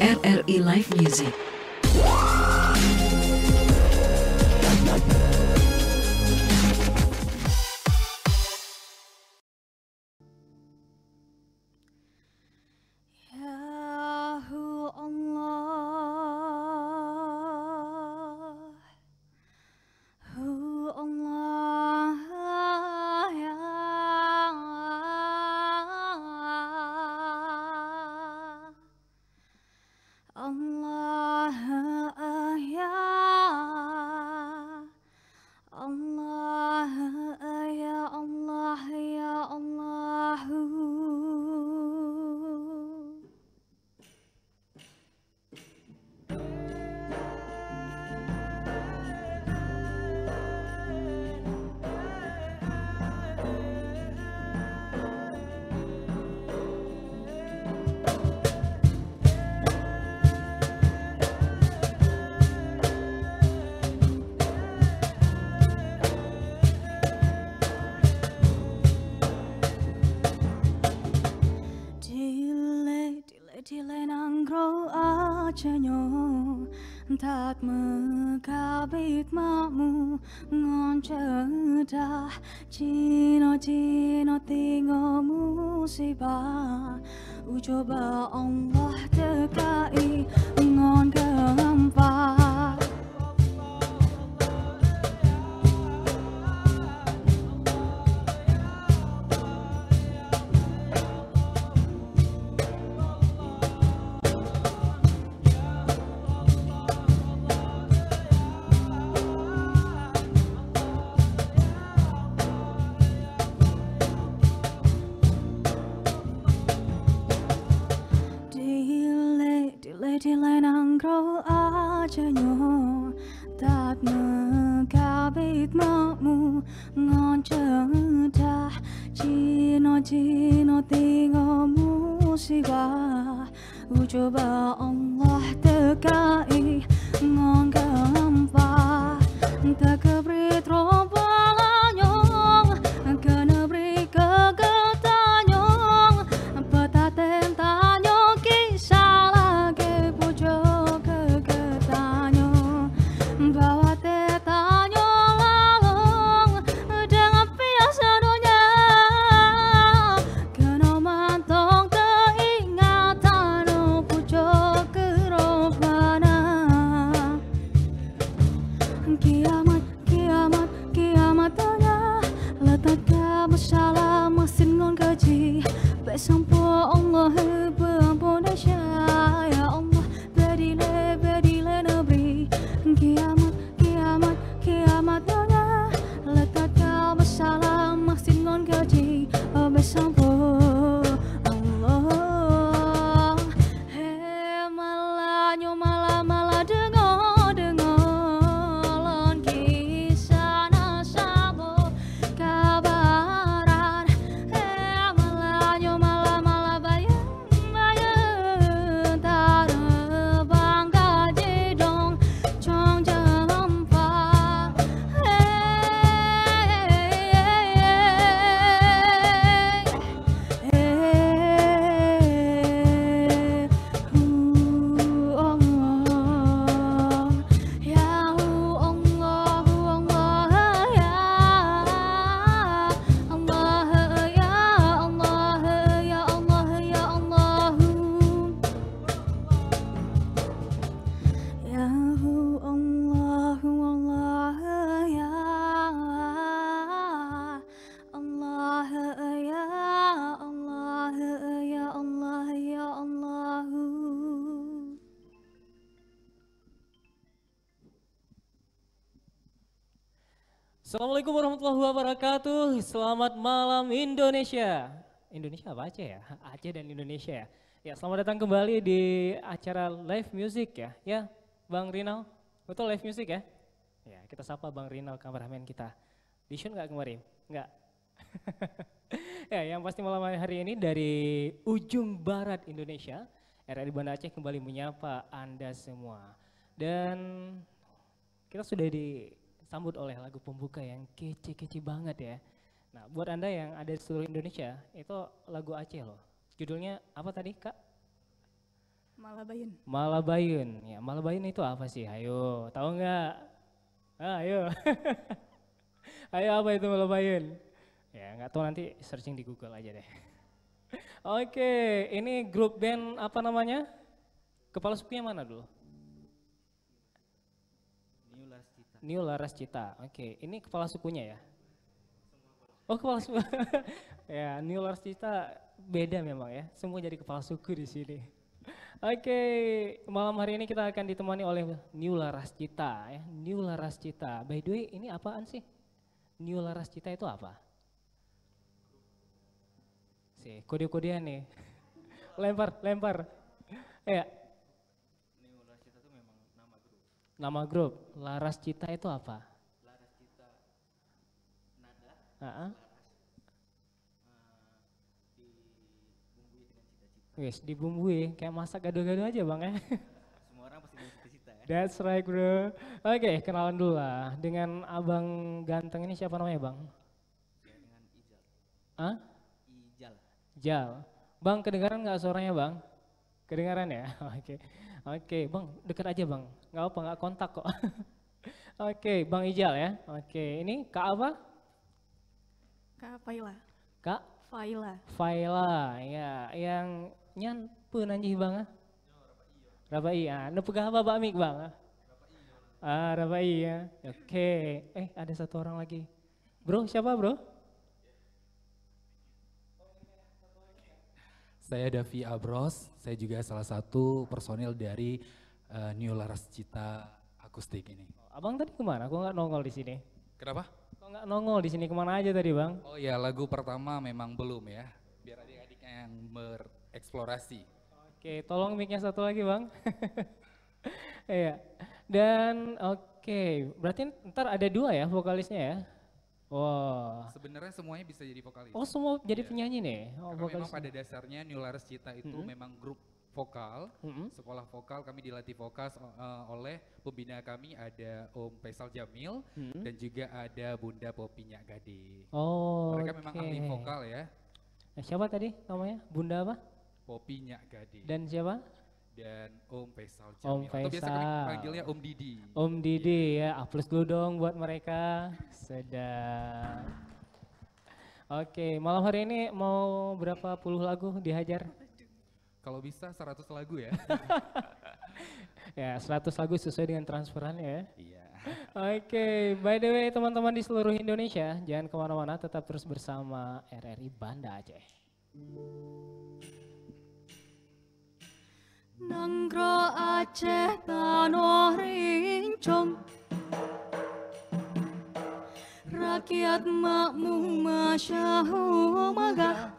RRI Live Music. Dile nangro ajanyo tak megabit makmu ngon cedah cino tingo musibah ucoba Allah tekai ngon gempa. Dile nangro ajanyo tak megabit makmu ngon cedah cino tingo musibah ucoba Allah tekai ngon gempa tak kebri trompalanyong kena beri kegetanyong petaten tanyong kisah bawa tetanyo lalong dengan biasa dunia kena mantong keingatan pucuk keropana kiamat tanya letakkan masalah mesin ngon gaji besampo Allah beampun Indonesia ya Allah bedile negeri kiamat tanya letakkan masalah mesin ngon gaji besampo Allah malanyo malah dengar lon kisah nasabo kabaran malanyo malah bayang tarebang gaji dong cong jempa Assalamualaikum warahmatullahi wabarakatuh. Selamat malam Indonesia. Indonesia apa Aceh ya? Aceh dan Indonesia ya. Ya, selamat datang kembali di acara live music ya. Ya, Bang Rinal. Betul live music ya? Ya, kita sapa Bang Rinal kameramen kita. Di show nggak kemarin? Nggak. Ya, yang pasti malam hari ini dari ujung barat Indonesia, RRI Banda Aceh kembali menyapa Anda semua. Dan kita sudah disambut oleh lagu pembuka yang kece-kece banget ya. Nah, buat Anda yang ada di seluruh Indonesia, itu lagu Aceh loh. Judulnya apa tadi, Kak? Malabayun. Malabayun. Ya, Malabayun itu apa sih? Ayo, tahu nggak? Ayo. Ayo apa itu Malabayun? Ya, nggak tahu nanti searching di Google aja deh. Oke, ini grup band apa namanya? Kepala sukunya mana dulu? New Laras Cita. Oke, ini kepala sukunya ya? Oh, kepala suku. Ya, New Laras Cita beda memang ya. Semua jadi kepala suku di sini. Oke, malam hari ini kita akan ditemani oleh New Laras Cita ya. New Laras Cita. By the way, ini apaan sih? New Laras Cita itu apa? Sih, kode-kodean nih. Lempar. Ya. New Laras Cita itu memang nama grup. Nama grup. Laras Cita itu apa? Laras Cita nada. Heeh. Dibumbui dengan cita-cita. Wes, dibumbui kayak masak gado-gado aja bang ya. Semua orang pasti punya cita-cita ya. That's right bro. Oke, kenalan dulu lah. Dengan abang ganteng ini siapa namanya bang? Saya dengan Ijal. Hah? Ijal. Jal. Bang, kedengaran nggak suaranya bang? Kedengaran ya? Oke, bang dekat aja bang. Nggak apa, nggak kontak kok. Oke, bang Ijal ya. Oke, ini kak apa? Kak Faila. Kak Faila. Faila, ya. Yang nyan penanjih bang ah? Rabai, nepegah apa Mbak Mik bang? Rabai ya. Oke, ada satu orang lagi. Bro, siapa bro? Saya Davi Abros, saya juga salah satu personil dari New Laras Cita Akustik ini. Abang tadi kemana? Kok nggak nongol di sini? Kenapa? Kok nggak nongol di sini kemana aja tadi bang? Oh ya, lagu pertama memang belum ya, biar adik-adiknya yang bereksplorasi. Oke, tolong mic-nya satu lagi bang. Iya. Dan oke, berarti ntar ada dua ya vokalisnya ya? Wow. Sebenarnya semuanya bisa jadi vokalis. Oh semua jadi Iya. penyanyi nih? Oh, Karena vokalis. memang pada dasarnya New Laras Cita itu memang grup vokal, sekolah vokal, kami dilatih vokal oleh pembina kami, ada Om Faisal Jamil dan juga ada Bunda Popinya Gade. Oh, Mereka memang ahli oke. vokal ya, Nah, siapa tadi namanya? Bunda apa? Popinya Gade Dan siapa? dan Om Faisal Om Jamil. Atau biasa kami Faisal. panggilnya Om Didi. Om Didi ya, aplaus dulu dong buat mereka. Sedap. Oke, malam hari ini mau berapa puluh lagu dihajar? Kalau bisa 100 lagu ya. Ya, 100 lagu sesuai dengan transferan ya. Iya. Oke, by the way teman-teman di seluruh Indonesia, jangan kemana-mana, tetap terus bersama RRI Banda Aceh. Nangro Aceh tanah rincong, rakyat makmur masyahur megah.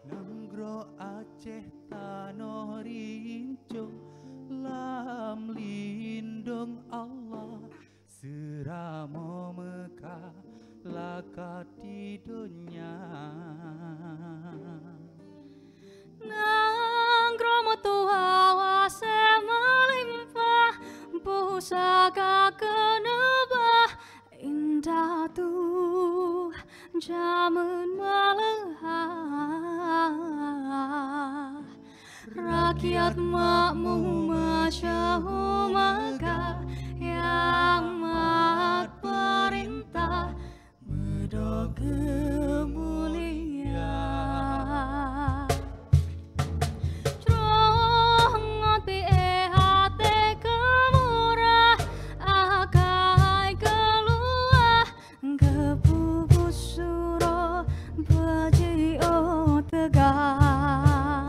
Nanggro Aceh tanah rincung, lam lindung Allah, seramo Mekah lakat di dunia. Nangro mutua melimpah, pusaka kenebah, indah tuh jaman melehah. Rakyat makmur masyahur megah, yang mat perintah medok kemuliaan. Trongot PEHT kemurah, akai keluar, kepupus suro bajio tegak.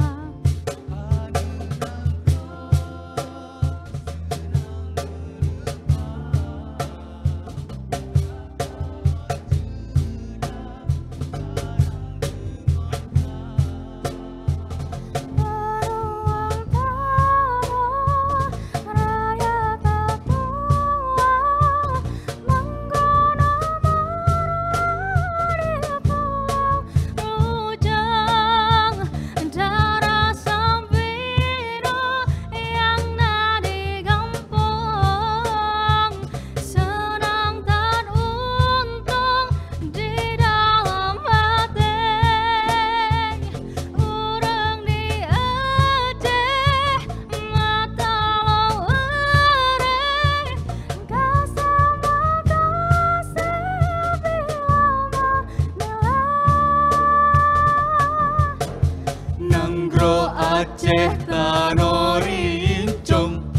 Aceh Tano Rincung.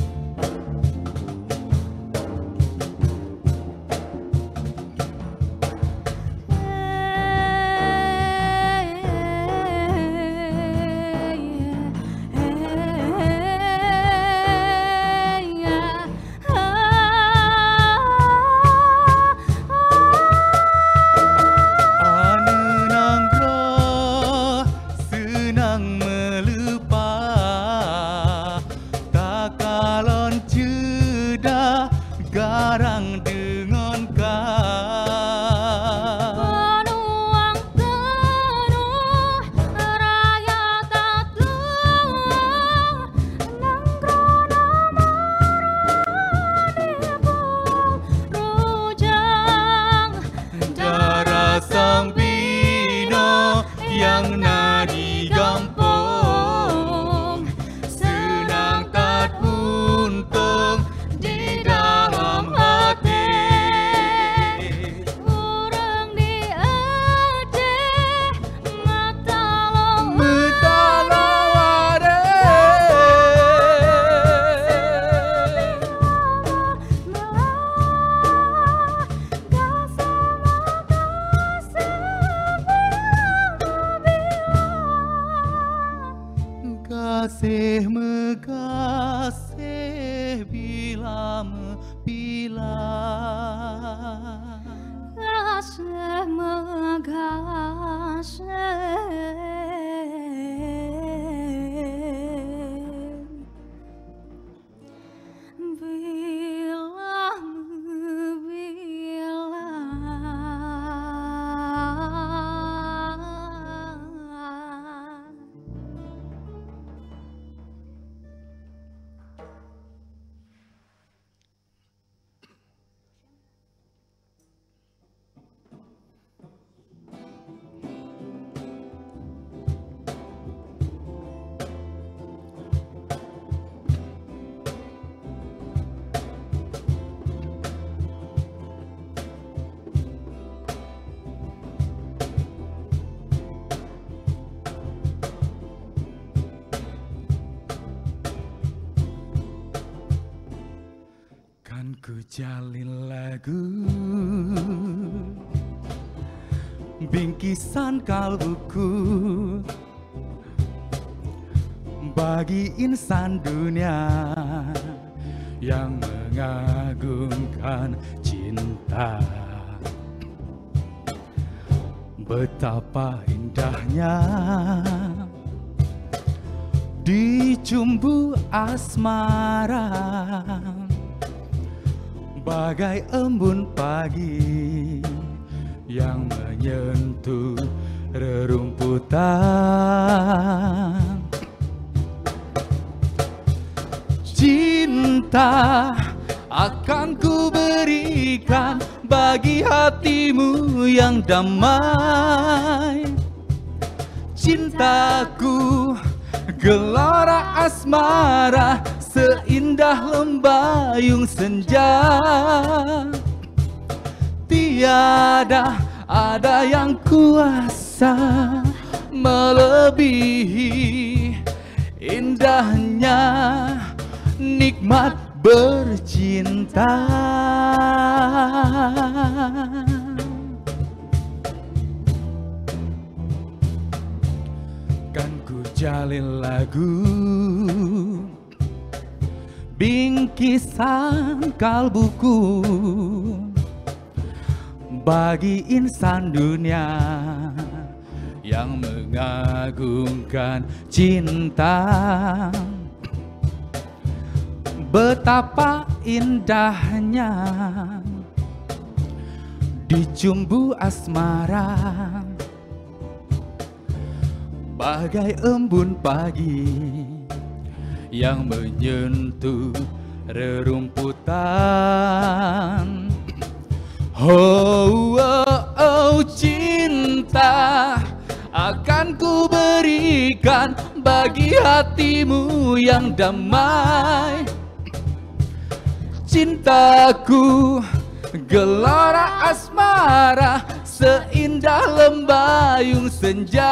Garang dengan penuang tenuh raya tatung nanggrono marani pulau rujang darah sang bina yang nadi gampong senang tak untung di dalam hati. urang di Aceh matalo Metalawade kasih mekasih bila kasih kan ku jalin lagu bingkisan kalbuku bagi insan dunia yang mengagungkan cinta. Betapa indahnya dicumbu asmara bagai embun pagi yang menyentuh rerumputan. Cinta akan ku berikan bagi hatimu yang damai. Cintaku gelora asmara seindah lembayung senja. Tiada ada yang kuasa melebihi indahnya nikmat bercinta. Kan ku jalin lagu bingkisan kalbuku bagi insan dunia yang mengagungkan cinta. Betapa indahnya dicumbu asmara bagai embun pagi yang menyentuh rerumputan. Oh, oh, oh, cinta akan ku berikan bagi hatimu yang damai. Cintaku gelora asmara seindah lembayung senja.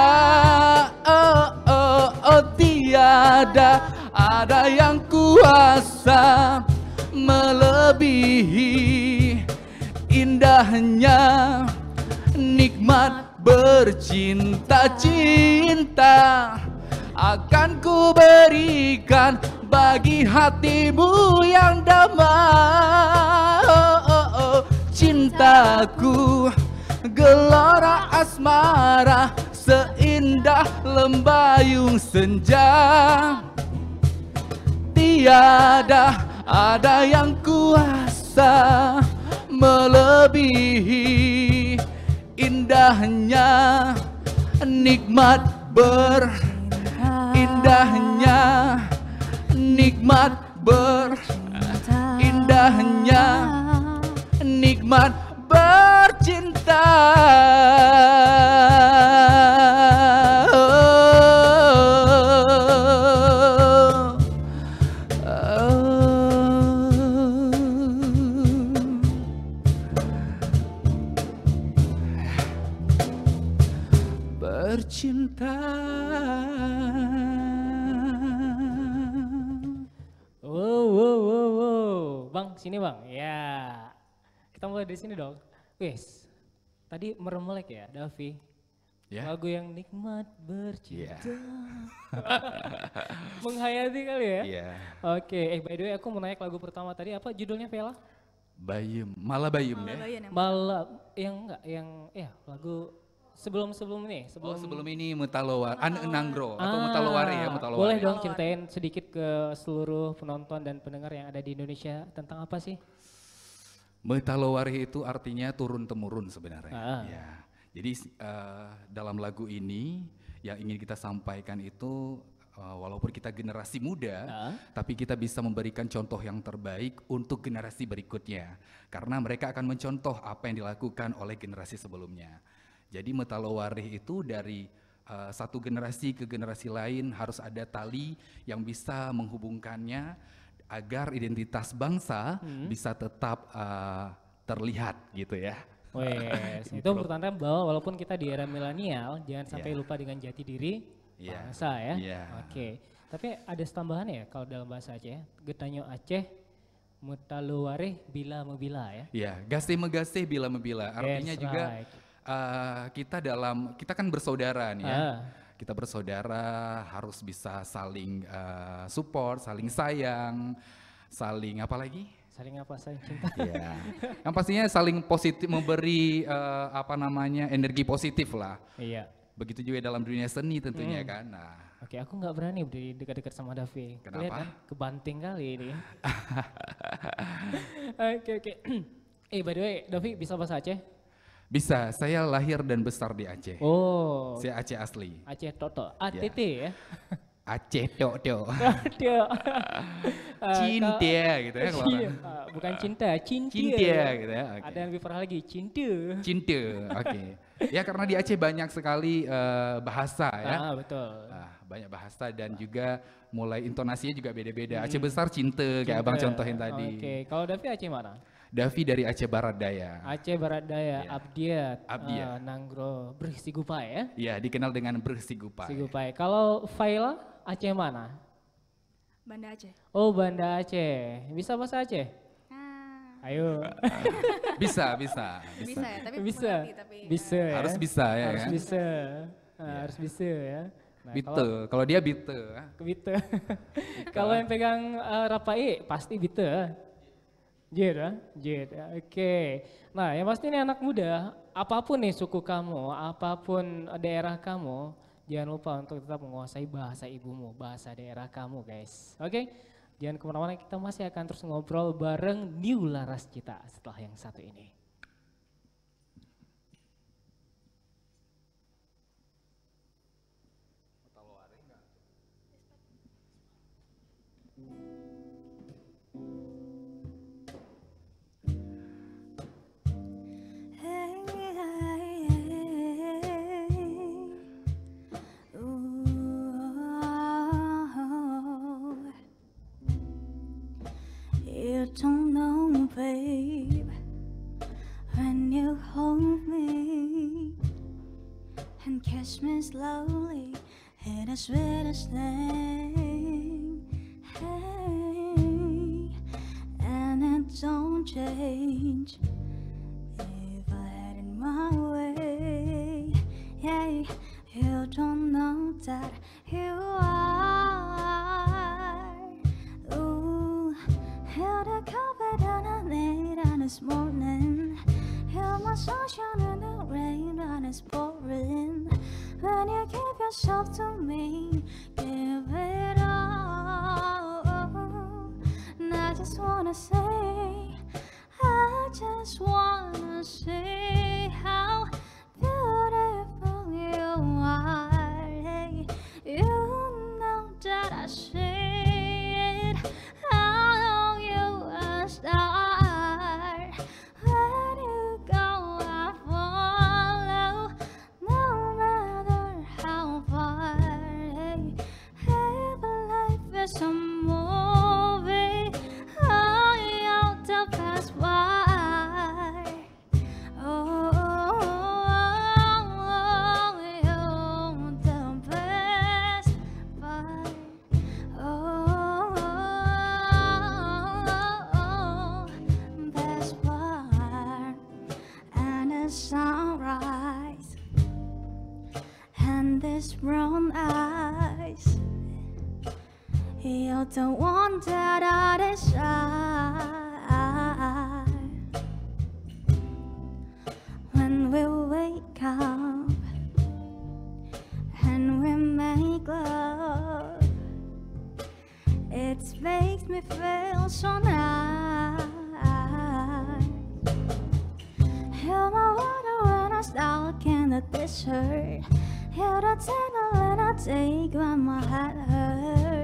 Oh, oh, oh, tiada tiada ada yang kuasa melebihi indahnya nikmat bercinta-cinta akan ku berikan bagi hatimu yang damai. Cintaku gelora asmara seindah lembayung senja. Tiada ada yang kuasa melebihi indahnya nikmat indahnya nikmat indahnya nikmat bercinta. Bercinta. Wow. Bang, sini bang. Ya, kita mulai dari sini dong. Wes, tadi meremelek ya, Davi. Ya. Lagu yang nikmat bercinta. Iya. Menghayati kali ya. Iya. Oke, by the way aku mau naik lagu pertama tadi apa judulnya Vela? Bayum, malah bayum ya. Malabayan yang Malam yang enggak yang lagu sebelum ini Sebelum ini Mutalowar, Nanggro atau Mutalowari ya, Mutalowari. Boleh dong ceritain sedikit ke seluruh penonton dan pendengar yang ada di Indonesia tentang apa sih? Mutalowari itu artinya turun temurun sebenarnya. Ya. Jadi dalam lagu ini yang ingin kita sampaikan itu walaupun kita generasi muda, tapi kita bisa memberikan contoh yang terbaik untuk generasi berikutnya. Karena mereka akan mencontoh apa yang dilakukan oleh generasi sebelumnya. Jadi Mutalowari itu dari satu generasi ke generasi lain harus ada tali yang bisa menghubungkannya agar identitas bangsa bisa tetap terlihat gitu ya. Wes, itu bertanda bahwa walaupun kita di era milenial, jangan sampai lupa dengan jati diri bangsa ya. Oke, tapi ada tambahan ya kalau dalam bahasa Aceh, Getanyo Aceh, Mutalowari bila mebila ya. Iya, gasih megasih bila mebila. Artinya juga kita kan bersaudara nih ya. Kita bersaudara harus bisa saling support, saling sayang, saling apa lagi? Saling apa? Saling cinta. Iya. Yang pastinya saling positif, memberi energi positif lah. Iya. Begitu juga dalam dunia seni tentunya kan. Nah. Oke, aku nggak berani berdiri dekat-dekat sama Davi. Kenapa? Lihat kan, kebanting kali ini. Oke. By the way, Davi bisa bahasa Aceh? Bisa, saya lahir dan besar di Aceh. Oh. Saya Aceh asli. Aceh Toto, ATT ya? Aceh tok. Cinta gitu ya kalau orang. Bukan cinta, cinta gitu ya. Okay. Ada yang lebih parah lagi, cinta. Oke. Ya karena di Aceh banyak sekali bahasa ya. Betul. Banyak bahasa dan juga mulai intonasinya juga beda-beda. Aceh besar cinta kayak abang contohin tadi. Oke, kalau Davi Aceh mana? Davi dari Aceh Barat Daya. Aceh Barat Daya, Ya. Abdiat, Nanggro, Breh Sigupai ya? Iya, dikenal dengan Breh Sigupai. Kalau Faila, Aceh mana? Banda Aceh. Oh, Banda Aceh. Bisa bahasa Aceh? Ayo. Bisa Ya, tapi Bisa. Bisa ya? Harus bisa ya. Harus kan? bisa. Harus bisa ya. Nah, Bite, kalau dia bite. Bite. Kalau yang pegang Rapai pasti bite. Jid. Oke. Nah, yang pasti ini anak muda, apapun nih suku kamu, apapun daerah kamu, jangan lupa untuk tetap menguasai bahasa ibumu, bahasa daerah kamu guys. Oke? Jangan kemana-mana, kita masih akan terus ngobrol bareng New Laras Cita setelah yang satu ini. You don't know, babe, when you hold me and kiss me slowly, it is sweetest thing. change if I had it my way. Yeah, you don't know that you are. Ooh, you're the cover that I need on this morning. You're my sunshine in the rain when it's pouring. When you give yourself to me, give it all. And I just wanna say, I just wanna say how beautiful you are. Hey, you know that I say it. How long you a star. When you go, I follow. No matter how far. Hey, every life is a movie. I out the past why. Oh, you're the best part. Oh, best part. And the sunrise and these brown eyes. You're the one that I desire. When we wake up and we make love, it makes me feel so nice. You're my water when I'm stuck in the desert. You're the table when I take when my head hurts.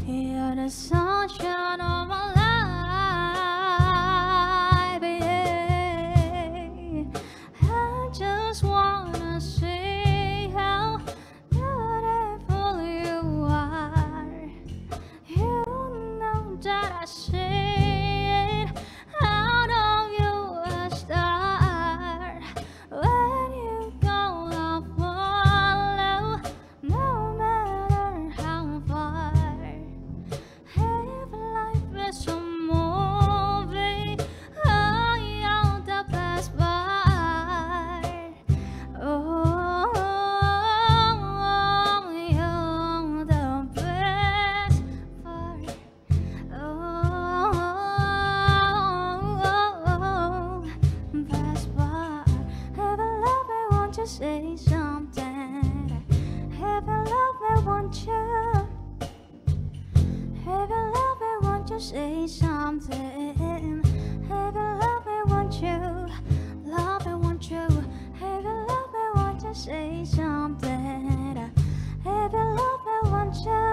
You're the sunshine of my life, yeah. I just wanna say how beautiful you are. You know that I say it out of you a star. When you go, I follow, no matter how far. If life is a movie, I am the best part. Oh, you're the best part. Oh, best part. If I love me, won't you say something? If I love me, won't you? If you love me, won't you say something? If you love me, won't you? Love me, won't you? If you love me, won't you say something? If you love me, won't you?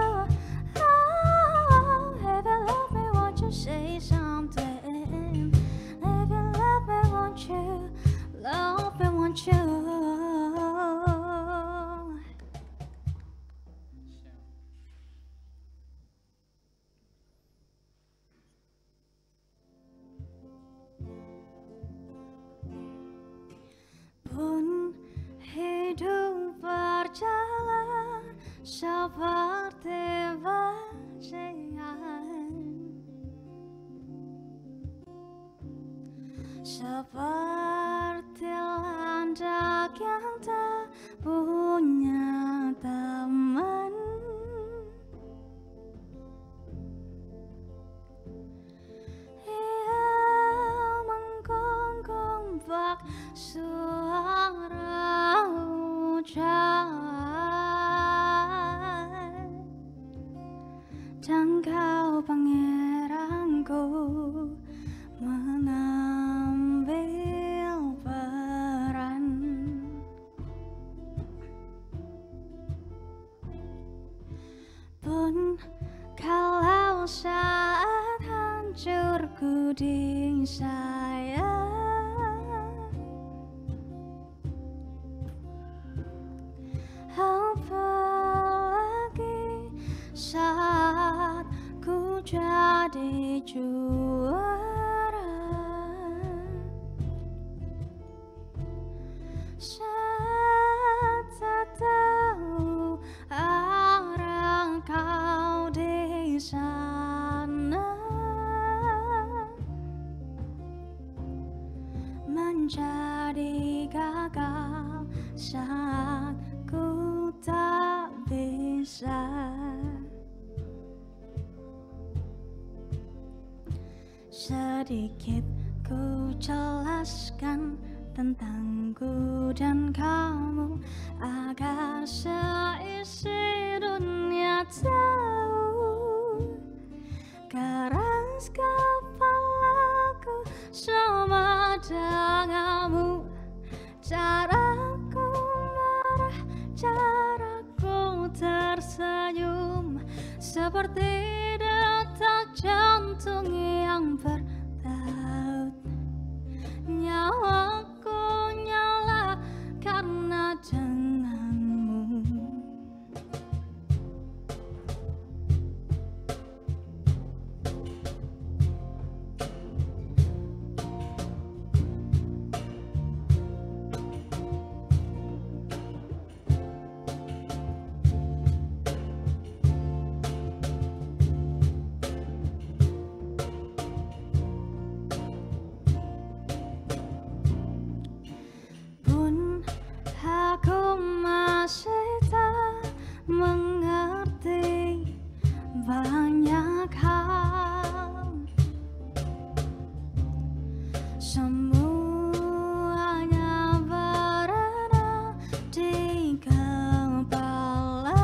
Oh, if you love me, won't you say something? If you love me, won't you? Love me, won't you? Pun hidup berjalan seperti bajingan, seperti landak yang tak punya teman. Ia menggonggong bak suara hujan, dan kau pangeranku mengambil peran. Pun kalau saat hancurku di saya, apalagi saat ku jadi juara, saat tak tahu arah kau di sana. bisa. Sedikit ku jelaskan tentangku dan kamu agar seisi dunia tahu. Keras kepalaku sama denganmu, caraku marah, caraku tersenyum, seperti detak jantung yang bertaut. Nyawaku nyala karena denganmu. Pun aku masih tak mengerti banyak hal, semuanya berada di kepala.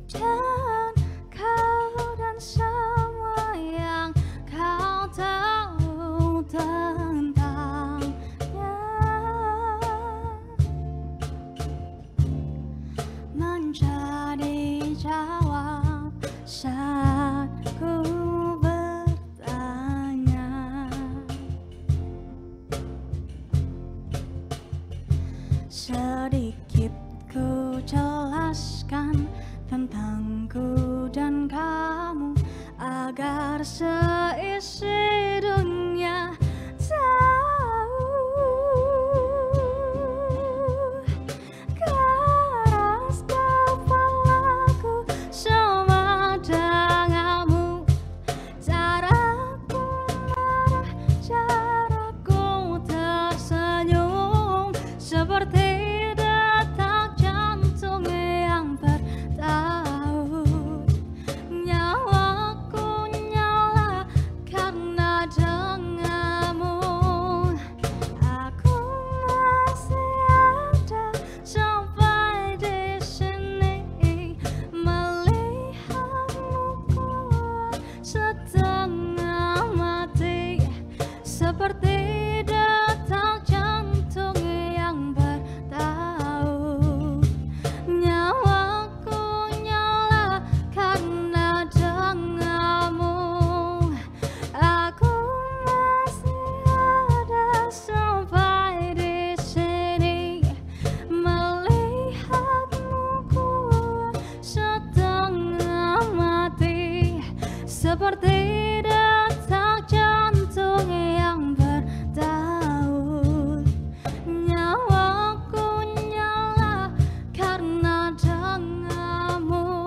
Dan kau dan semua yang kau tahu tentangnya menjadi jawab saat ku bertanya. Sedikit ku jelaskan tentangku dan kamu agar seisi dunia tahu. Keras kepalaku sama denganmu, caraku marah, caraku tersenyum, seperti detak jantung yang bertaut. Nyawaku nyala karena denganmu. Aku masih ada sampai di sini, melihatmu kuat setengah mati, seperti detak jantung yang bertaut. Nyawaku nyala karena denganmu. Aku masih ada sampai di sini, melihatmu kuat setengah mati, seperti detak jantung yang bertaut. Nyawaku nyala karena denganmu.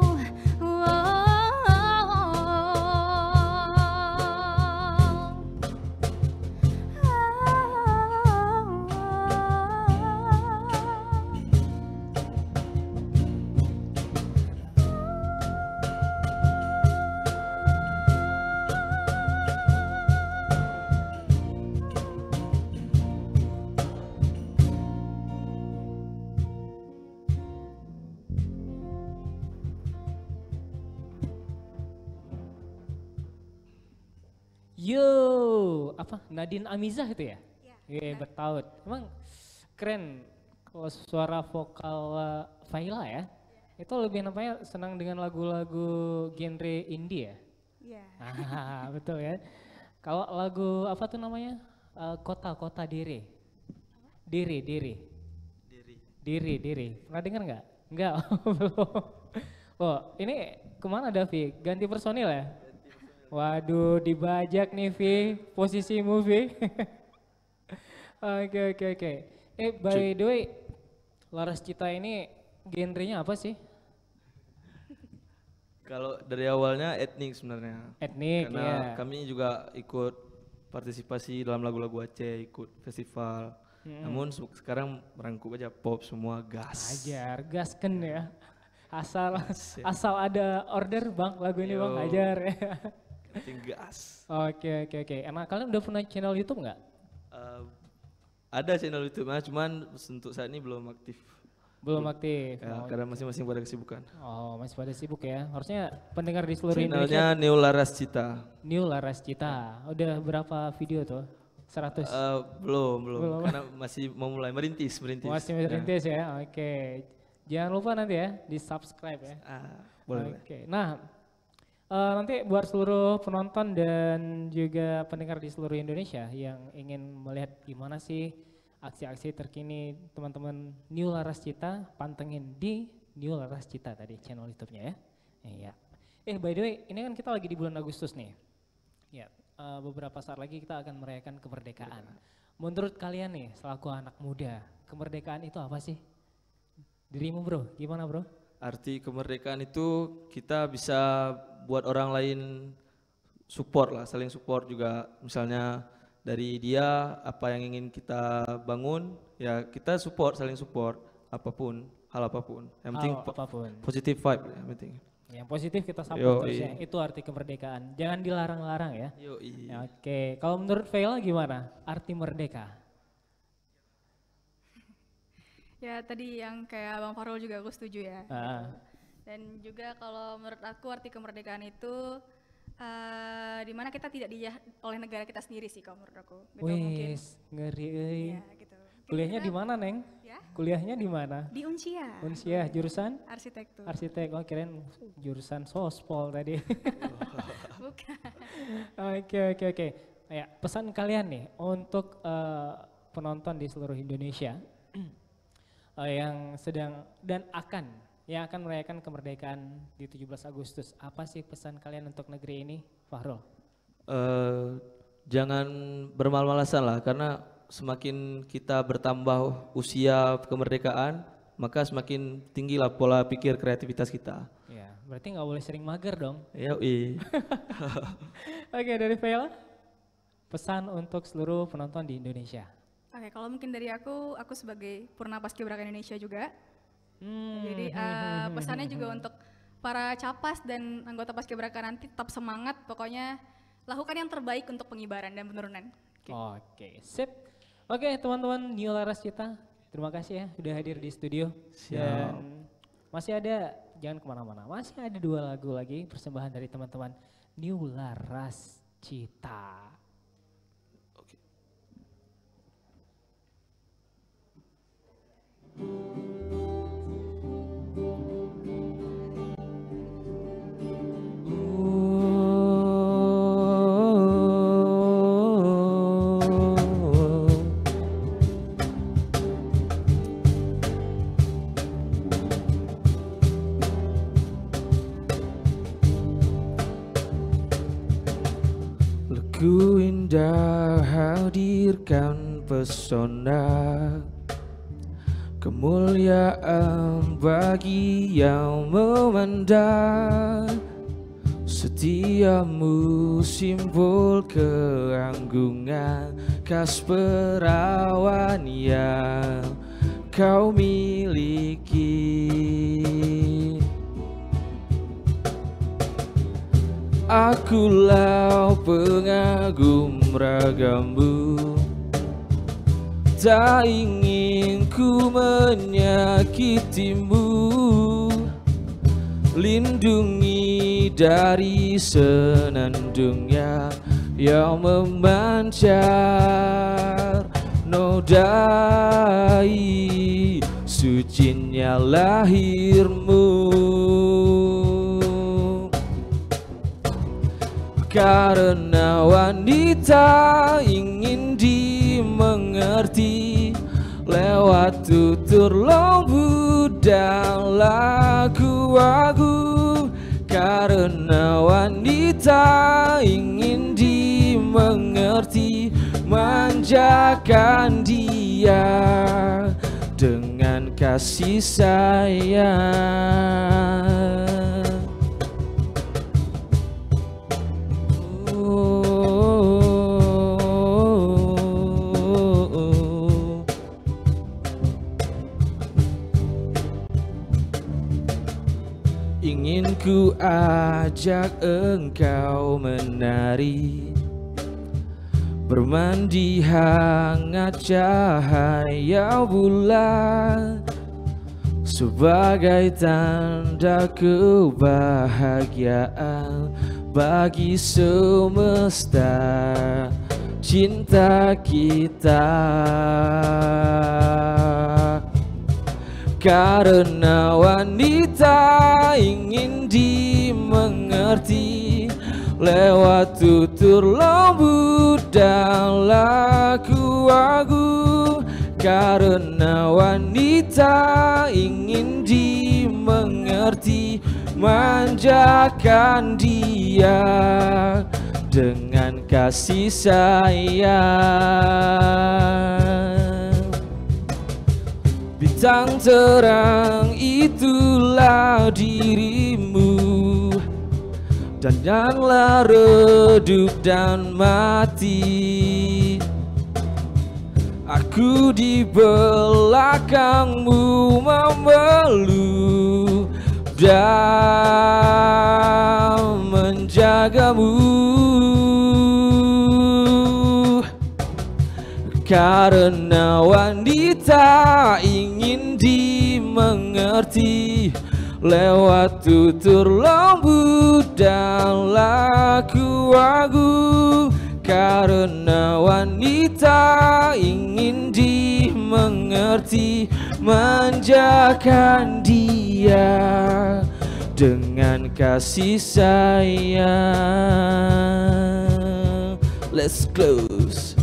Yo, apa Nadine Amizah itu ya? Iya, bertaut. Emang keren kalau suara vokal Faila ya. Itu lebih nampaknya senang dengan lagu-lagu genre indie ya? Iya. Ah, betul ya. Kalau lagu apa tuh namanya? Kota Diri. Diri. Pernah dengar nggak? Nggak, belum. Oh, ini kemana Davi? Ganti personil ya? Waduh, dibajak nih Vi, posisimu Vi. Oke. By the way, Laras Cita ini genrenya apa sih? Kalau dari awalnya etnik sebenarnya. Etnik, Karena ya. kami juga ikut partisipasi dalam lagu-lagu Aceh, ikut festival. Namun sekarang merangkup aja pop semua gas. Ajar, gasken ya. Asal ada order bang, lagu ini bang, ajar ya. Penting gas. Oke. Emang kalian udah punya channel YouTube nggak? Ada channel YouTube, cuman untuk saat ini belum aktif. Belum aktif. Ya, karena masing-masing pada kesibukan. Oh, masih pada sibuk ya. Harusnya pendengar di seluruh Channelnya Indonesia. New Laras Cita. New Laras Cita. Udah berapa video tuh? 100? Belum. Karena masih mau mulai merintis. Masih merintis ya. Oke. Jangan lupa nanti ya di subscribe ya. Boleh. Oke. Nah, nanti buat seluruh penonton dan juga pendengar di seluruh Indonesia yang ingin melihat gimana sih aksi-aksi terkini teman-teman New Laras Cita, pantengin di New Laras Cita tadi channel YouTube-nya ya. Iya. By the way, ini kan kita lagi di bulan Agustus nih. Ya, beberapa saat lagi kita akan merayakan kemerdekaan. Menurut kalian nih, selaku anak muda, kemerdekaan itu apa sih? Dirimu bro, gimana bro? Arti kemerdekaan itu kita bisa buat orang lain support lah, saling support juga. Misalnya dari dia apa yang ingin kita bangun, ya kita support, saling support apapun, hal apapun. Yang penting positive vibe yang penting. Yang positif kita support terus ya, itu arti kemerdekaan. Jangan dilarang-larang ya. Oke, kalau menurut Veil gimana arti merdeka? Ya tadi yang kayak Bang Farul juga aku setuju ya. Dan juga kalau menurut aku arti kemerdekaan itu di mana kita tidak dijahat oleh negara kita sendiri sih kalau menurut aku. Wis, ngeri euy. Ya, gitu. Kuliahnya di mana, Neng? Ya? Kuliahnya di mana? Di Unsia. Unsia, jurusan? Arsitektur. Arsitek, oh kirain jurusan sospol tadi. Bukan. Oke. Ya, pesan kalian nih untuk penonton di seluruh Indonesia yang sedang dan yang akan merayakan kemerdekaan di 17 Agustus. Apa sih pesan kalian untuk negeri ini, Fahrul? Jangan bermalas-malasan lah, karena semakin kita bertambah usia kemerdekaan, maka semakin tinggilah pola pikir kreativitas kita. Ya, berarti nggak boleh sering mager dong. Oke, dari Veil, pesan untuk seluruh penonton di Indonesia. Oke, kalau mungkin dari aku sebagai Purna Paskibraka Indonesia juga. Jadi pesannya juga untuk para capas dan anggota Paskibraka nanti tetap semangat, pokoknya lakukan yang terbaik untuk pengibaran dan penurunan. Oke, sip. Oke, teman-teman New Laras Cita, terima kasih ya sudah hadir di studio. Dan masih ada, jangan kemana-mana, masih ada 2 lagu lagi persembahan dari teman-teman New Laras Cita. Lagu indah hadirkan pesona, kemuliaan bagi yang memandang. Setiamu simbol keanggungan, khas perawan yang kau miliki. Akulah pengagum ragamu, tak ingin ku menyakitimu. Lindungi dari senandungnya yang memancar, nodai sucinya lahirmu. Karena wanita ingin dimengerti lewat tutur lembu dan lagu-lagu. Karena wanita ingin dimengerti, manjakan dia dengan kasih sayang. ku ajak engkau menari, bermandi hangat cahaya bulan, sebagai tanda kebahagiaan bagi semesta cinta kita. Karena wanita ingin dimengerti lewat tutur lembut dan laku-laku. Karena wanita ingin dimengerti, manjakan dia dengan kasih sayang. Bintang terang itulah dirimu, dan janganlah redup dan mati. Aku di belakangmu memeluk dan menjagamu. Karena wanita ingin dimengerti lewat tutur lembut dan laku-laku. Karena wanita ingin dimengerti, manjakan dia dengan kasih sayang. Let's close.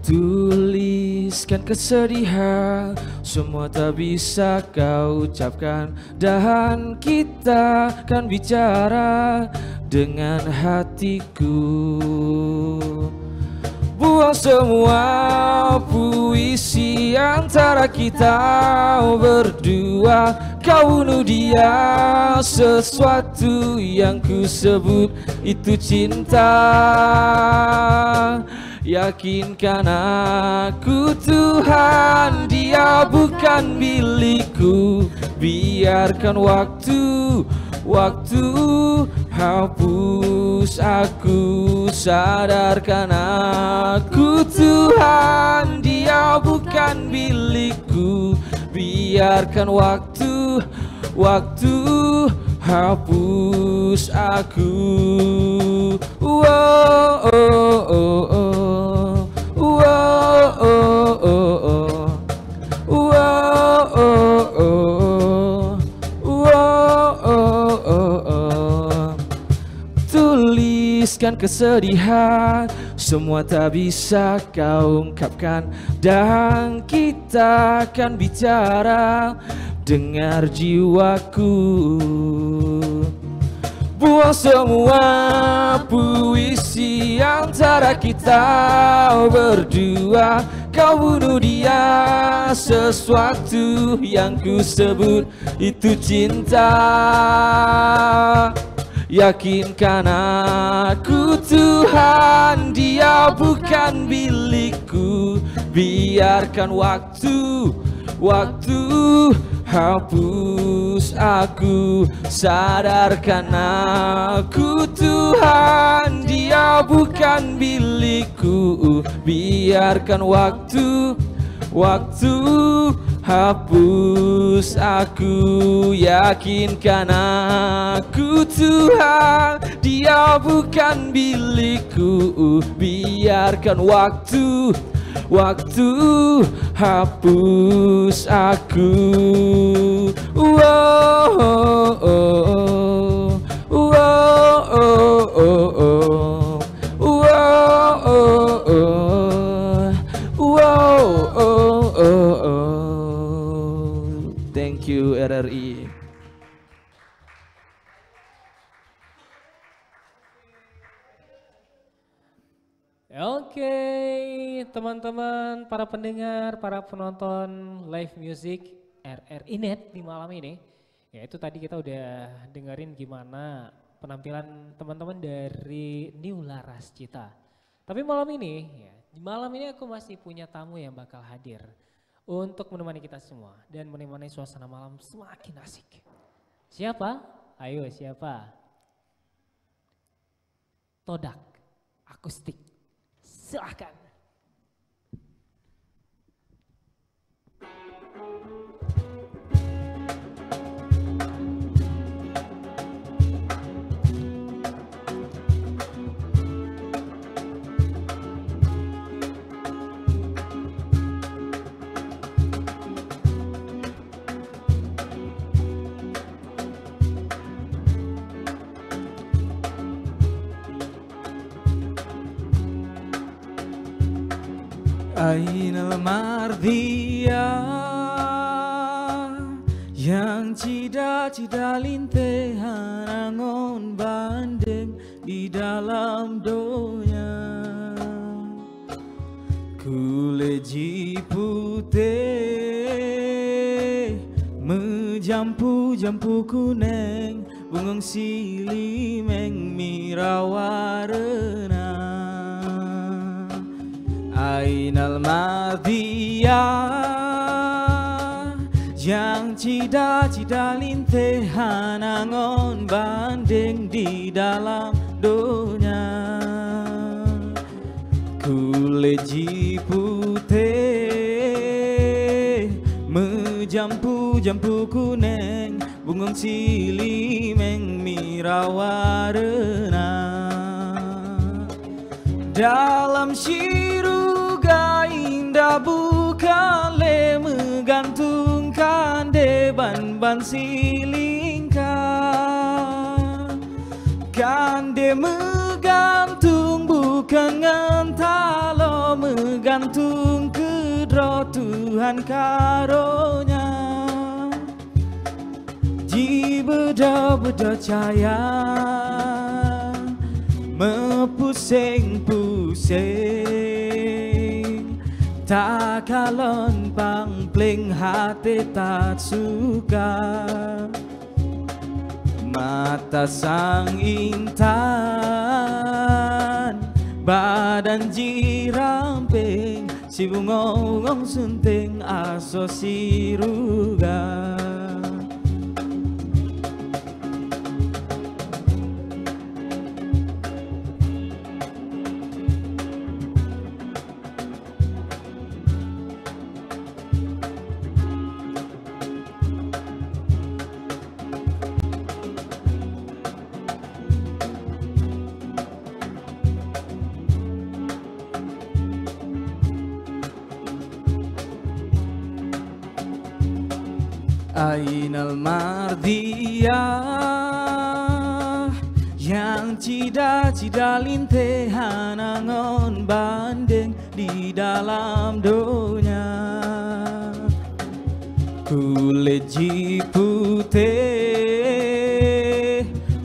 Tuliskan kesedihan, semua tak bisa kau ucapkan, dan kita kan bicara dengan hatiku. Buang semua puisi antara kita berdua. Kau bunuh dia, sesuatu yang ku sebut itu cinta. Yakinkan aku Tuhan, dia bukan milikku. Biarkan waktu hapus aku. Sadarkan aku Tuhan, dia bukan milikku. Biarkan waktu hapus aku. Tuliskan kesedihan, semua tak bisa kau ungkapkan, dan kita akan bicara. Dengar jiwaku, buang semua puisi antara kita berdua. Kau bunuh dia, sesuatu yang ku sebut itu cinta. Yakinkan aku Tuhan, dia bukan milikku. Biarkan waktu hapus aku. Sadarkan aku Tuhan, dia bukan milikku. Biarkan waktu hapus aku, yakinkan aku Tuhan, dia bukan milikku. Biarkan waktu hapus aku. Thank you RRI. Oke, teman-teman, para pendengar, para penonton live music RRI Net di malam ini. Ya itu tadi kita udah dengerin gimana penampilan teman-teman dari New Laras Cita. Tapi malam ini, ya, di malam ini aku masih punya tamu yang bakal hadir untuk menemani kita semua dan menemani suasana malam semakin asik. Siapa? Ayo siapa? Todak Akustik. Silahkan. Ainal Mardia yang cida-cida lintehan angon bandeng di dalam donya, kuleji putih menjampu-jampu kuneng bungong silimeng mirawarena. Ainal Mardia yang cida-cida lintehan angon bandeng di dalam donya, kuleji putih menjampu-jampu kuneng bungong silimeng mirawarena. Dalam siruga indah bukan le menggantungkan deban-ban silingkan, kan de menggantung bukan ngantalo menggantung kedro Tuhan karunia. Di beda-beda cahaya mepusing-pusing, tak kalon pangpling hati tak suka. Mata sang intan, badan jiramping, si bungong sunting aso siruga. Ainal Mardia yang cida-cida lintehan angon bandeng di dalam donya, kuleji putih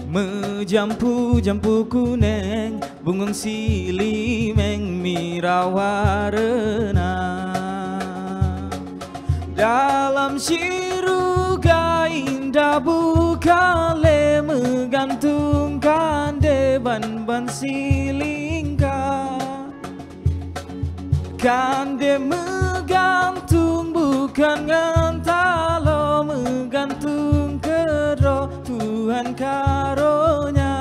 menjampu-jampu kuneng bungong silimeng mirawarena. Dalam siruga indah bukan le menggantungkan deban-ban silingka, kan de menggantung bukan ngantalo menggantung kedro Tuhan karunia.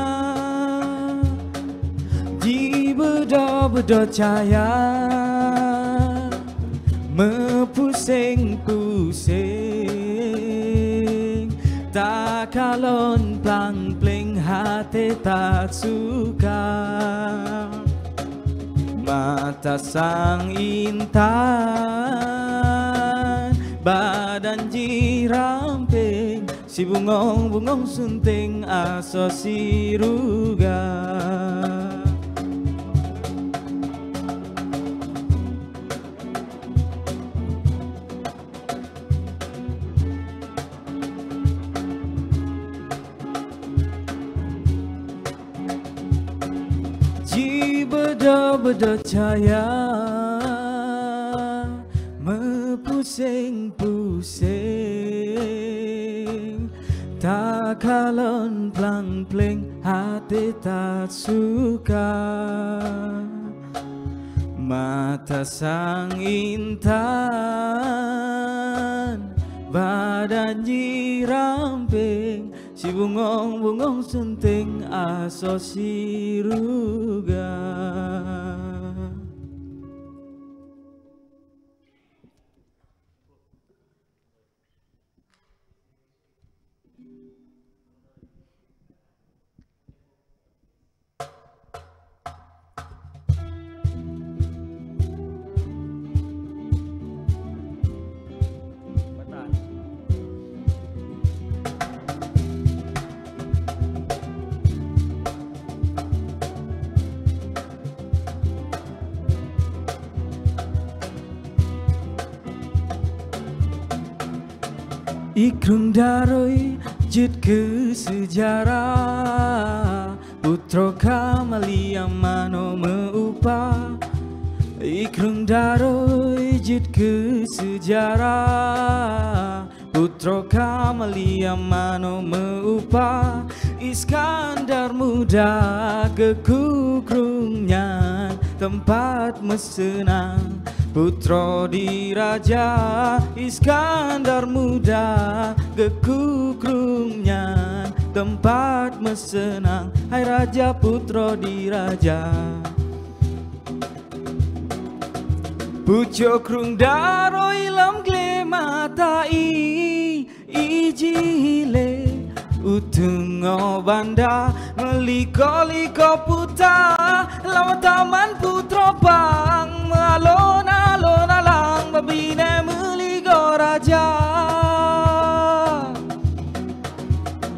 Di bedo-bedo cahaya mepusing-pusing, tak kalon plang pling hati tak suka. Mata sang intan, badan jiramping, si bungong-bungong sunting aso si ruga. Ji beda-beda cahaya mepusing-pusing, tak kalon plang-pling hati tak suka. Mata sang intan, badan jiramping, si bungong-bungong sunting aso si ruga. Ikrung daroi jid ke sejarah, putro kamalia mano meupa. Ikrung daroi jid ke sejarah, putro kamalia mano meupa. Iskandar muda kekukrungnya tempat mesenang, putro diraja. Iskandar muda kekukrungnya tempat mesenang, hai raja putro diraja. Pucuk krung daro ilam gle matai ijile, utung banda ngeliko-liko puta, lawan taman putro bang alon-alon alang babine meligo raja.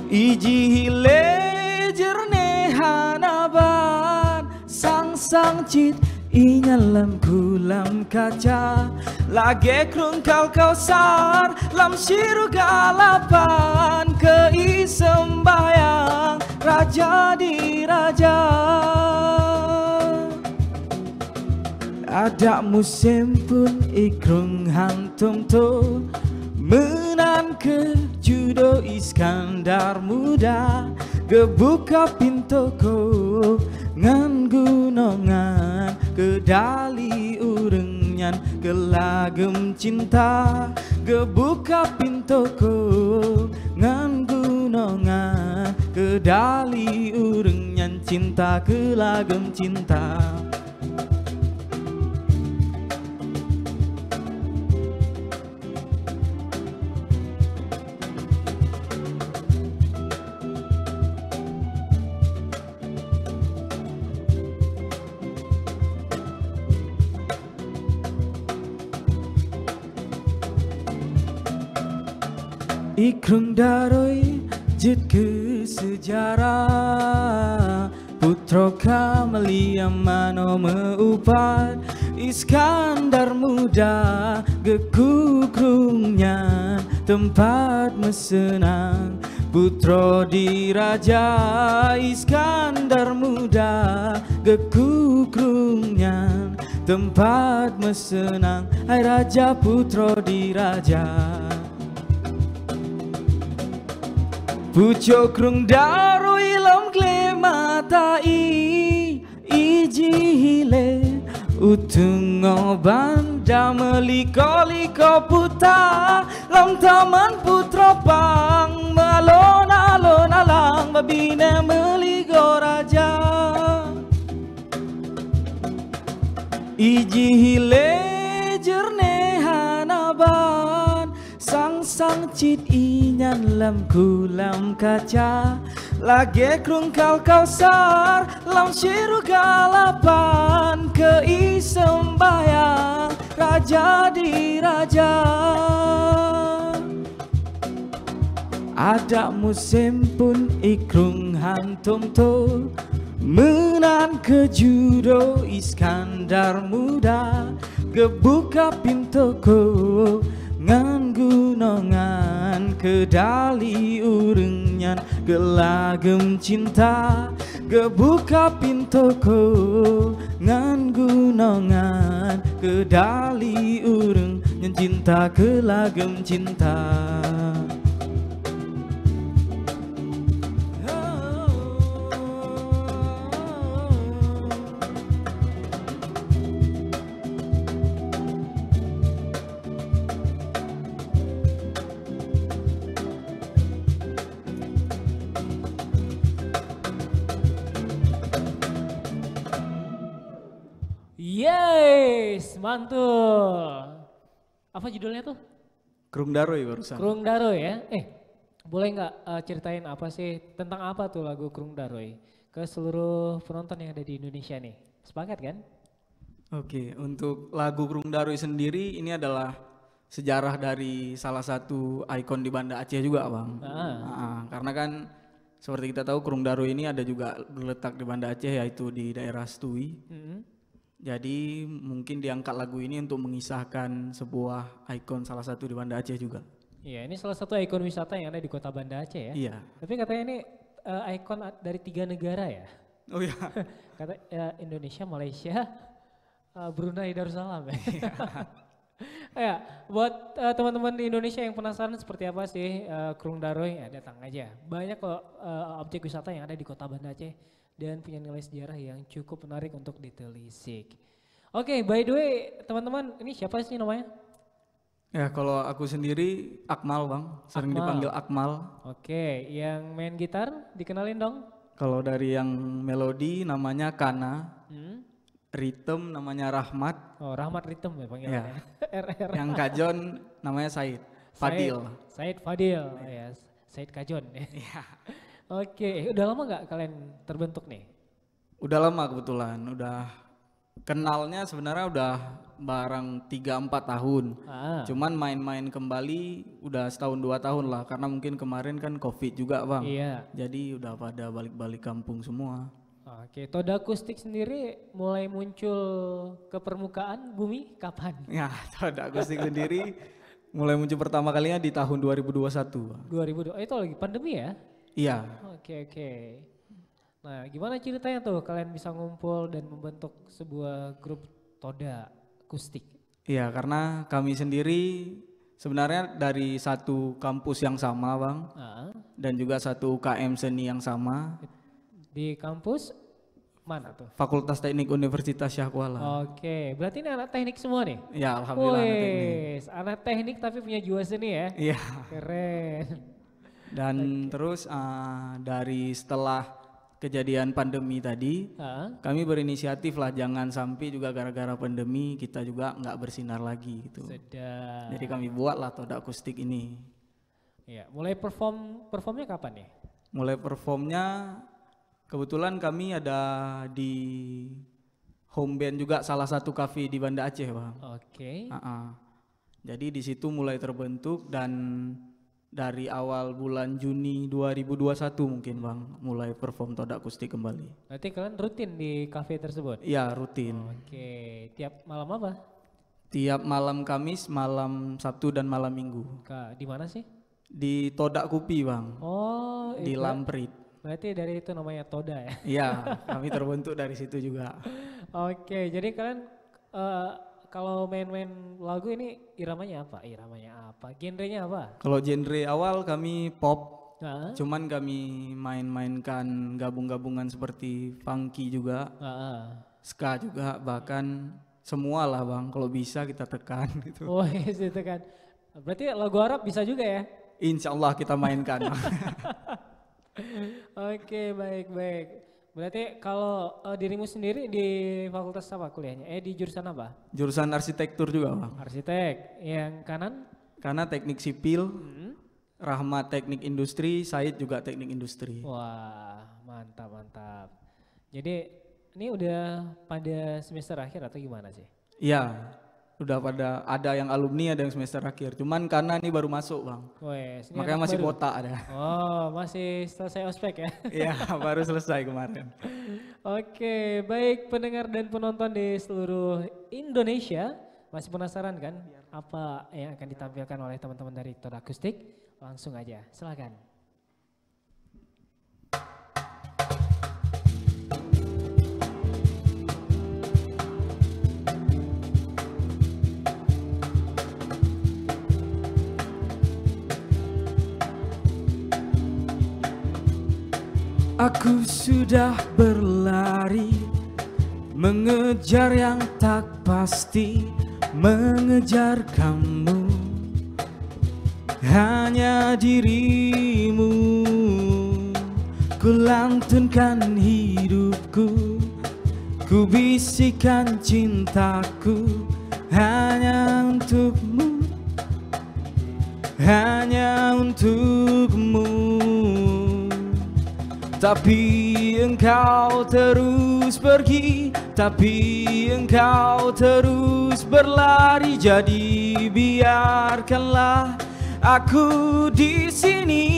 Iji hile jernehan aban, sang-sang cit inyalam kulam kaca, lage krung kau sar lam siru galapan, keisembayang raja di raja. Ada musim pun ikrung hantum tu, menan ke judo Iskandar muda, kebuka pintuku ngan gunongan, kedali urengnya kelagem cinta. Kebuka pintuku ngan gunongan, kedali urengnya cinta kelagem cinta. Ikrung daroi jid ke sejarah, putro kamalia mano meupat. Iskandar muda kekukrungnya tempat mesenang, putro diraja. Iskandar muda kekukrungnya tempat mesenang, hai raja putro diraja. Pucuk krung daro ilam gle matai ijile, utung banda meliko-liko puta, lam taman putro bang malon-alon alang babine meligo raja. Iji hile jernehan aban, sang-sang cit inyan lam kulam kaca lagi krung kau sar lam siru galapan ke isembayang raja di raja. Ada musim pun ikrung hantum to menan ke judo Iskandar muda gebuka pintuku ngan gunongan kedali urengnyan gelagem cinta gebuka pintuku ngan gunongan kedali urengnyan cinta gelagem cinta. Yes, mantul. Apa judulnya tuh? Krung Daroy barusan. Krung Daroy ya. Boleh nggak ceritain apa sih tentang apa tuh lagu Krung Daroy ke seluruh penonton yang ada di Indonesia nih? Sepakat kan? Oke, untuk lagu Krung Daroy sendiri ini adalah sejarah dari salah satu ikon di Banda Aceh juga, Bang. Karena kan seperti kita tahu Krung Daroy ini ada juga berletak di Banda Aceh yaitu di daerah Stui. Jadi mungkin diangkat lagu ini untuk mengisahkan sebuah ikon salah satu di Banda Aceh juga. Iya, ini salah satu ikon wisata yang ada di kota Banda Aceh ya. Iya. Tapi katanya ini ikon dari 3 negara ya. Oh iya. Kata Indonesia, Malaysia, Brunei Darussalam ya. Ya, buat teman-teman di Indonesia yang penasaran seperti apa sih Krung Daroy, ya datang aja. Banyak kok objek wisata yang ada di kota Banda Aceh dan punya nilai sejarah yang cukup menarik untuk ditelisik. Oke, by the way teman-teman, ini siapa sih namanya? Ya, kalau aku sendiri Akmal, Bang. Sering dipanggil Akmal. Oke, yang main gitar dikenalin dong. Kalau dari yang melodi namanya Kana. Rhythm namanya Rahmat. Oh, Rahmat Rhythm ya panggilannya. RR. Yang kajon namanya Said Fadil. Said Fadil, ya. Said Kajon ya. Oke, udah lama nggak kalian terbentuk nih? Udah lama kebetulan, udah kenalnya sebenarnya udah barang 3-4 tahun. Cuman main-main kembali udah setahun 2 tahun lah, karena mungkin kemarin kan Covid juga, Bang. Iya. Jadi udah pada balik-balik kampung semua. Oke, Toda Akustik sendiri mulai muncul ke permukaan bumi kapan? Ya, Toda Akustik sendiri mulai muncul pertama kalinya di tahun 2021. 2002, itu lagi pandemi ya? Iya. Oke. Nah, gimana ceritanya tuh kalian bisa ngumpul dan membentuk sebuah grup Toda Akustik? Iya, karena kami sendiri sebenarnya dari satu kampus yang sama, Bang. Dan juga satu UKM seni yang sama. Di kampus mana tuh? Fakultas Teknik Universitas Shah Kuala. Oke, berarti ini anak teknik semua nih? Ya, alhamdulillah anak teknik. Anak teknik tapi punya jiwa seni ya? Iya. Keren. Dan terus dari setelah kejadian pandemi tadi, kami berinisiatif lah jangan sampai juga gara-gara pandemi kita juga nggak bersinar lagi gitu. Sedap. Jadi kami buatlah Toda Akustik ini. Ya, mulai performnya kapan nih? Mulai performnya kebetulan kami ada di home band juga salah satu kafe di Banda Aceh, Bang. Oke. Jadi di situ mulai terbentuk dan dari awal bulan Juni 2021 mungkin, Bang, mulai perform Toda Akustik kembali. Berarti kalian rutin di kafe tersebut? Iya, rutin. Oke, tiap malam apa? Tiap malam Kamis, malam Sabtu dan malam Minggu. Di mana sih? Di Toda Kupi, Bang. Oh, di Lamprit. Berarti dari itu namanya Toda ya? Iya, kami terbentuk dari situ juga. Oke, jadi kalian kalau main-main lagu ini iramanya apa? Genrenya apa? Kalau genre awal kami pop, cuman kami main-mainkan gabung-gabungan seperti funky juga, ska juga, bahkan semua lah, Bang. Kalau bisa kita tekan gitu. Oh yes, itu kan. Berarti lagu Arab bisa juga ya? Insya Allah kita mainkan. Oke, baik. Berarti kalau dirimu sendiri di fakultas apa kuliahnya? Di jurusan apa? Jurusan arsitektur juga, Bang. Arsitek. Yang kanan? Karena teknik sipil, Rahmat teknik industri, Said juga teknik industri. Wah, mantap mantap. Jadi ini udah pada semester akhir atau gimana sih? Iya, udah pada ada yang alumni, ada yang semester akhir. Cuman karena ini baru masuk Bang, Wes, ini makanya anak masih baru. kuota ada. Oh, masih selesai ospek ya? Iya, baru selesai kemarin. Oke, baik pendengar dan penonton di seluruh Indonesia, masih penasaran kan apa yang akan ditampilkan oleh teman-teman dari Tod Akustik? Langsung aja, silakan. Aku sudah berlari, mengejar yang tak pasti, mengejar kamu, hanya dirimu. Ku lantunkan hidupku, ku bisikan cintaku, hanya untukmu, hanya untukmu. Tapi engkau terus pergi, tapi engkau terus berlari. Jadi biarkanlah aku di sini,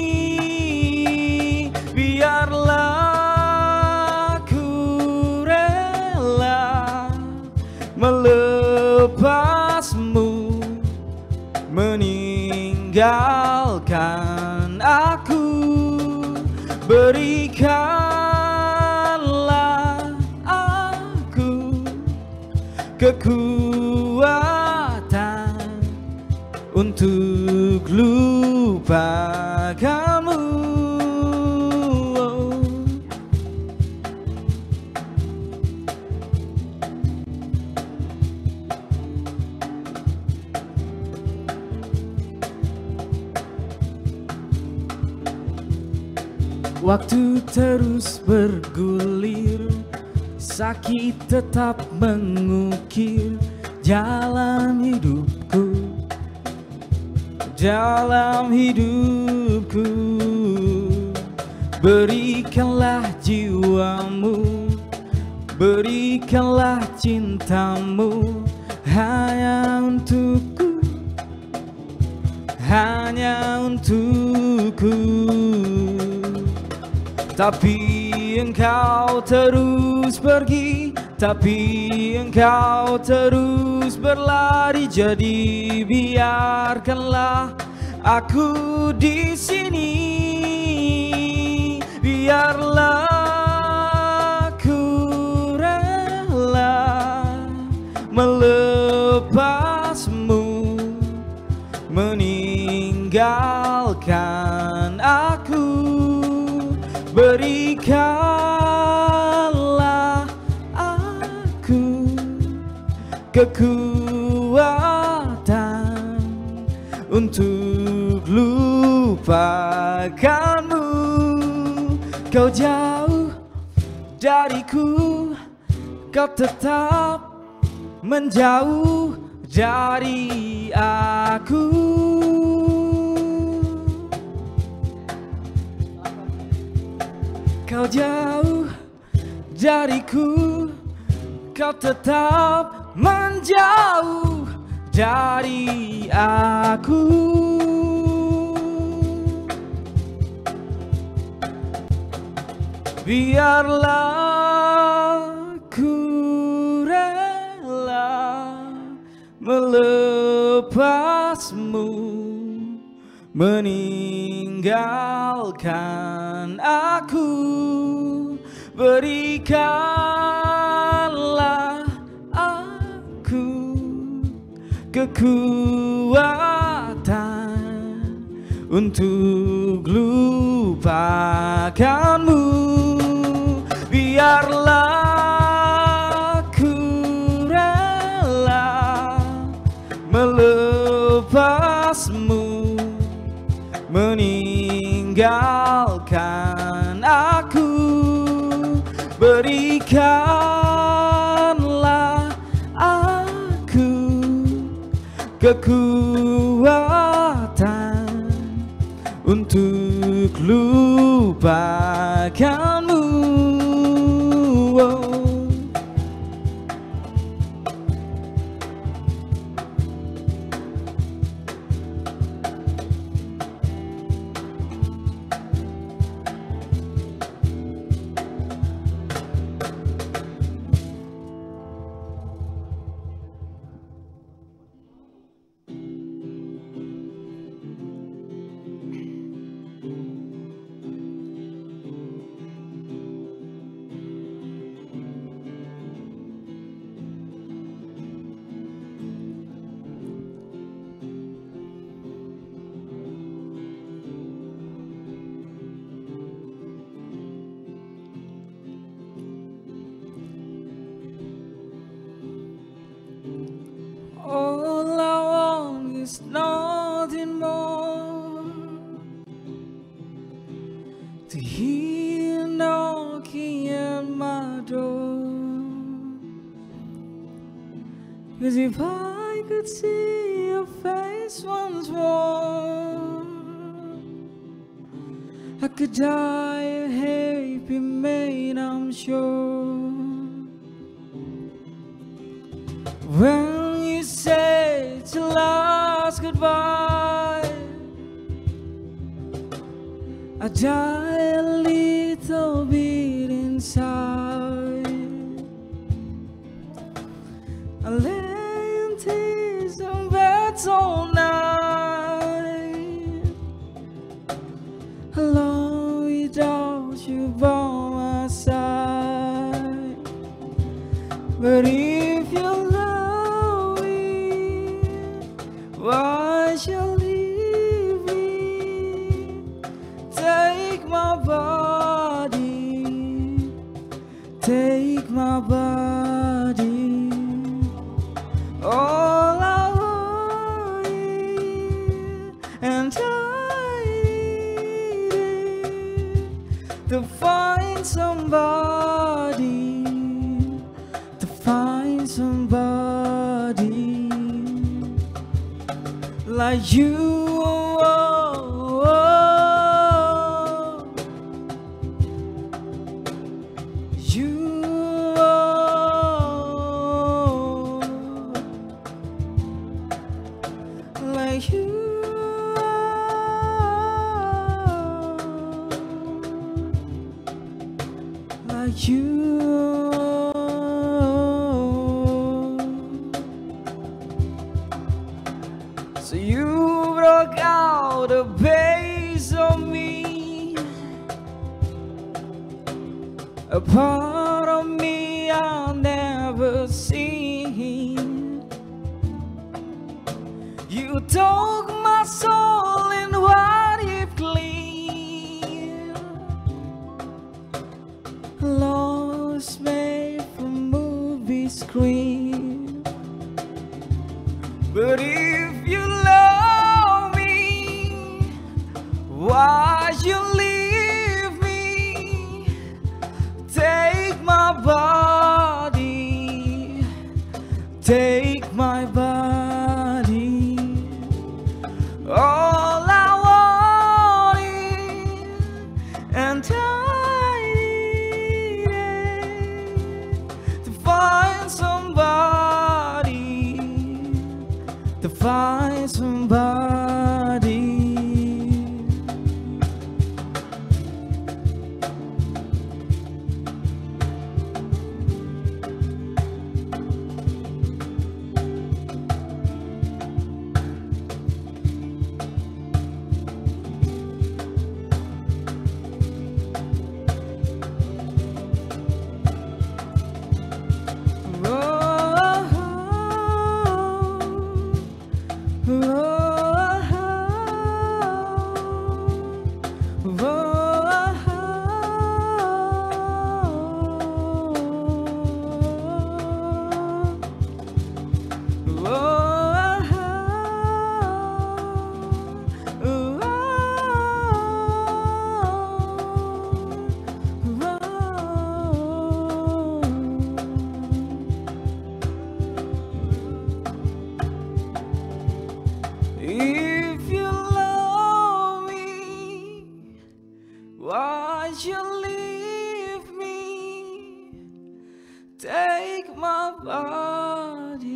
biarlah aku rela melepasmu, meninggalkan aku. Berikanlah aku kekuatan untuk lupakanmu. Waktu terus bergulir, sakit tetap mengukir dalam hidupku, dalam hidupku. Berikanlah jiwamu, berikanlah cintamu, hanya untukku, hanya untukku. Tapi engkau terus pergi, tapi engkau terus berlari. Jadi biarkanlah aku di sini, biarlah aku rela melepasmu, meninggalkan aku. Berikanlah aku kekuatan untuk lupakanmu. Kau jauh dariku, kau tetap menjauh dari aku. Kau jauh dariku, kau tetap menjauh dari aku. Biarlah ku rela melepasmu, meninggalkan aku. Berikanlah aku kekuatan untuk lupakanmu. Biarlah ku rela melepasmu, meninggalkan aku. Berikanlah aku kekuatan untuk lupakanmu. All I want is nothing more, to hear knocking at my door. 'Cause if I could see your face once more, I could die a happy man, I'm sure. When you say till last goodbye, I die a little bit inside. I lay in tears and bed all night, alone without you by my side. But if you love me, why shall leave me? Take my body, take my body. All I want is, and I need it, to find somebody, to find somebody like you. Like you, like you. So you broke out a base of me, a part of me I'll never see. You took my soul and what it clean, lost made for movie screen. But if you love me, why you leave me? Take my body, take my body. All I want is, and I need it, to find somebody, to find somebody. Why'd you leave me? Take my body,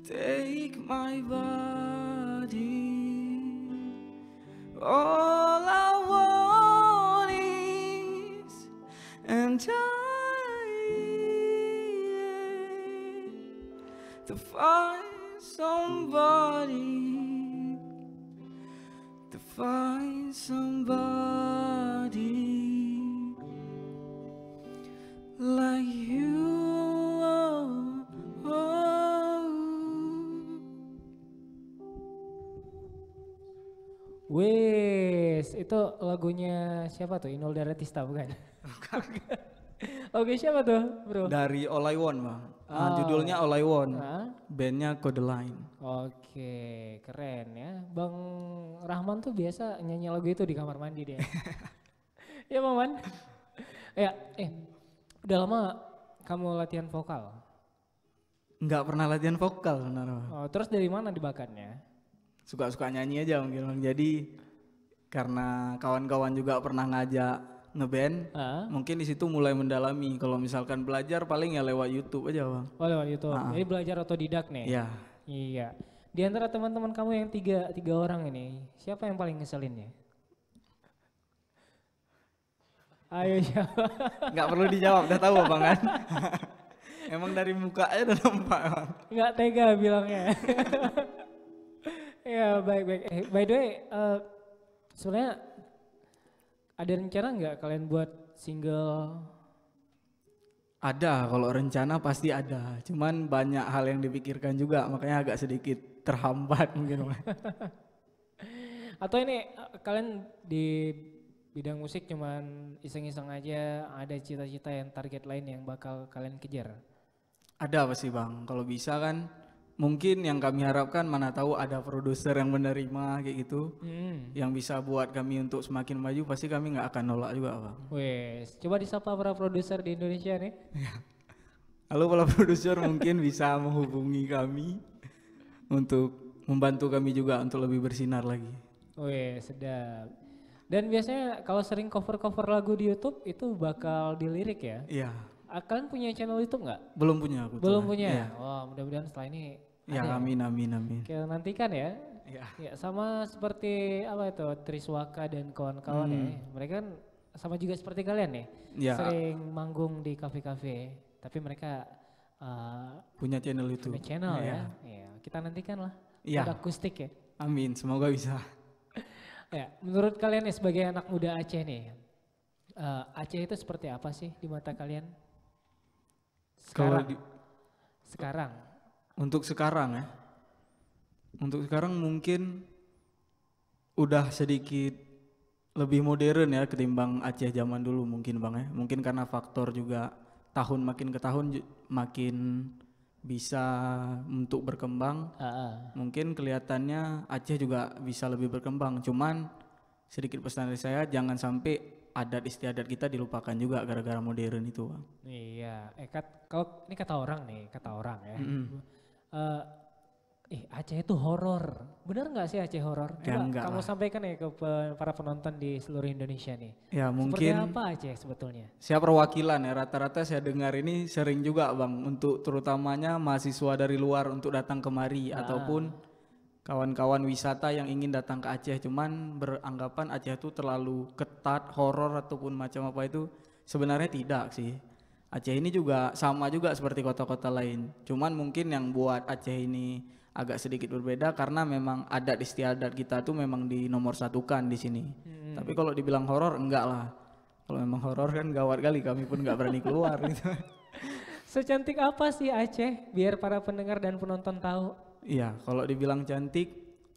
take my body. All I want is and to find somebody, to find somebody like you. Oh, oh. Wes, itu lagunya siapa tuh? Inul Daratista bukan? Oke, siapa tuh, bro? Dari All I Want, Bang. Judulnya All I Want. Bandnya Codeline. Oke, keren ya. Bang Rahman tuh biasa nyanyi lagu itu di kamar mandi dia. Ya, Maman. Ya, udah lama kamu latihan vokal? Nggak pernah latihan vokal sebenarnya. Oh, terus dari mana dibakatnya? Suka-suka nyanyi aja mungkin, Bang. Jadi karena kawan-kawan juga pernah ngajak ngeband, mungkin di situ mulai mendalami. Kalau misalkan belajar paling ya lewat YouTube aja, Bang. Oh, lewat YouTube. Jadi belajar otodidak nih. Iya. Iya. Di antara teman-teman kamu yang tiga orang ini, siapa yang paling ngeselin ya? Ayo siapa? Nggak perlu dijawab, udah tahu Bang kan? Emang dari mukanya udah nampak, Bang. Nggak tega bilangnya. Ya baik-baik. By the way, sebenarnya ada rencana nggak kalian buat single? Ada, kalau rencana pasti ada. Cuman banyak hal yang dipikirkan juga, makanya agak sedikit terhambat mungkin. Atau ini kalian di bidang musik cuman iseng-iseng aja, ada cita-cita yang target lain yang bakal kalian kejar? Ada pasti Bang, kalau bisa kan mungkin yang kami harapkan, mana tahu ada produser yang menerima kayak gitu, yang bisa buat kami untuk semakin maju, pasti kami nggak akan nolak juga Bang. Wes, coba disapa para produser di Indonesia nih. Halo para produser, mungkin bisa menghubungi kami untuk membantu kami juga untuk lebih bersinar lagi. Wes, sedap. Dan biasanya kalau sering cover-cover lagu di YouTube itu bakal dilirik ya? Iya. Kalian punya channel YouTube nggak? Belum punya aku. Belum punya? Iya. Wah, mudah-mudahan setelah ini ya, ada. amin. Kita nantikan ya. Iya. Ya, sama seperti apa itu Triswaka dan kawan-kawan ya. Mereka kan sama juga seperti kalian nih. Ya. Sering manggung di kafe-kafe, tapi mereka punya channel YouTube. punya channel Iya. ya. Iya, kita nantikan lah. Iya. Ada akustik ya. Amin, semoga bisa. Ya, menurut kalian nih sebagai anak muda Aceh nih, Aceh itu seperti apa sih di mata kalian? Sekarang. Untuk sekarang ya. Untuk sekarang mungkin udah sedikit lebih modern ya ketimbang Aceh zaman dulu mungkin Bang ya. Mungkin karena faktor juga tahun makin ke tahun makin bisa untuk berkembang. Mungkin kelihatannya Aceh juga bisa lebih berkembang. Cuman sedikit pesan dari saya, jangan sampai adat istiadat kita dilupakan juga gara-gara modern itu Bang. Iya, kalau ini kata orang ya. Aceh itu horor. Benar nggak sih Aceh horor? Ya, Coba kamu sampaikan ya ke para penonton di seluruh Indonesia nih. Ya Seperti mungkin apa Aceh sebetulnya? saya perwakilan ya, rata-rata saya dengar ini sering juga Bang, untuk terutamanya mahasiswa dari luar untuk datang kemari ataupun kawan-kawan wisata yang ingin datang ke Aceh, cuman beranggapan Aceh itu terlalu ketat, horor ataupun macam apa itu. Sebenarnya tidak sih. Aceh ini juga sama juga seperti kota-kota lain. Cuman mungkin yang buat Aceh ini agak sedikit berbeda karena memang adat istiadat kita tuh memang di nomor satukan di sini. Tapi kalau dibilang horor enggak lah. Kalau memang horor kan gawat kali, kami pun nggak berani keluar gitu. Secantik apa sih Aceh? Biar para pendengar dan penonton tahu. Iya, kalau dibilang cantik,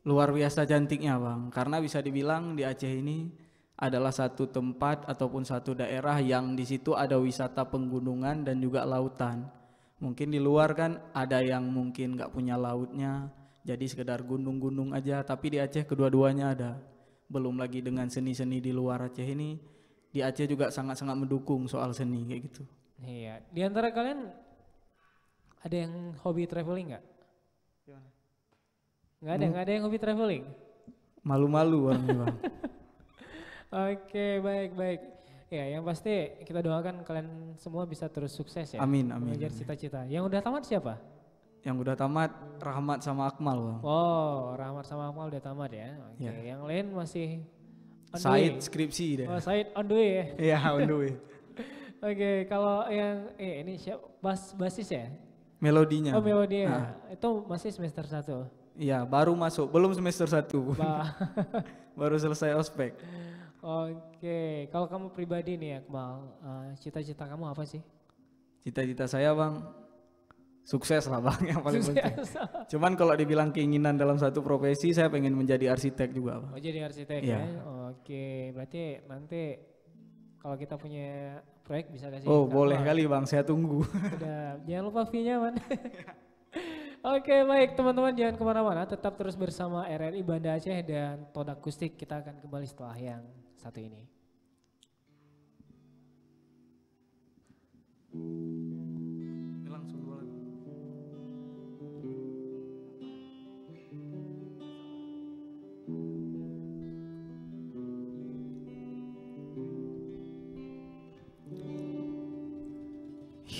luar biasa cantiknya Bang. Karena bisa dibilang di Aceh ini adalah satu tempat ataupun satu daerah yang di situ ada wisata penggunungan dan juga lautan. Mungkin di luar kan ada yang mungkin nggak punya lautnya, jadi sekedar gunung-gunung aja. Tapi di Aceh kedua-duanya ada. Belum lagi dengan seni-seni di luar Aceh ini, di Aceh juga sangat-sangat mendukung soal seni kayak gitu. Iya, di antara kalian ada yang hobi traveling nggak? Nggak ada yang hobi traveling? Malu-malu orangnya Bang. Oke, baik. Ya, yang pasti kita doakan kalian semua bisa terus sukses ya. Amin. Mengejar cita-cita. Yang udah tamat siapa? Yang udah tamat Rahmat sama Akmal, Bang. Oh, Rahmat sama Akmal udah tamat ya. Oke, Ya. yang lain masih on the Said way. skripsi deh. Oh, Said on the way ya. Iya, on the way. Oke, kalau yang ini siapa? Basis ya? Melodinya. Oh, melodinya. Itu masih semester 1. Iya, baru masuk, belum semester 1. Baru selesai ospek. Oke, kalau kamu pribadi nih Akmal, cita-cita kamu apa sih? Cita-cita saya, Bang, sukses lah, Bang, yang paling penting. Cuman kalau dibilang keinginan dalam satu profesi, saya pengen menjadi arsitek juga, Bang. Oh, jadi arsitek Iya. ya? Oke, berarti nanti kalau kita punya proyek bisa kasih Oh, ke boleh Akmal. kali, Bang, saya tunggu. Udah, jangan lupa fee-nya, Man. Oke, baik teman-teman, jangan kemana-mana, tetap terus bersama RRI Banda Aceh dan Tone Akustik. Kita akan kembali setelah yang satu ini. Langsung dua lagu.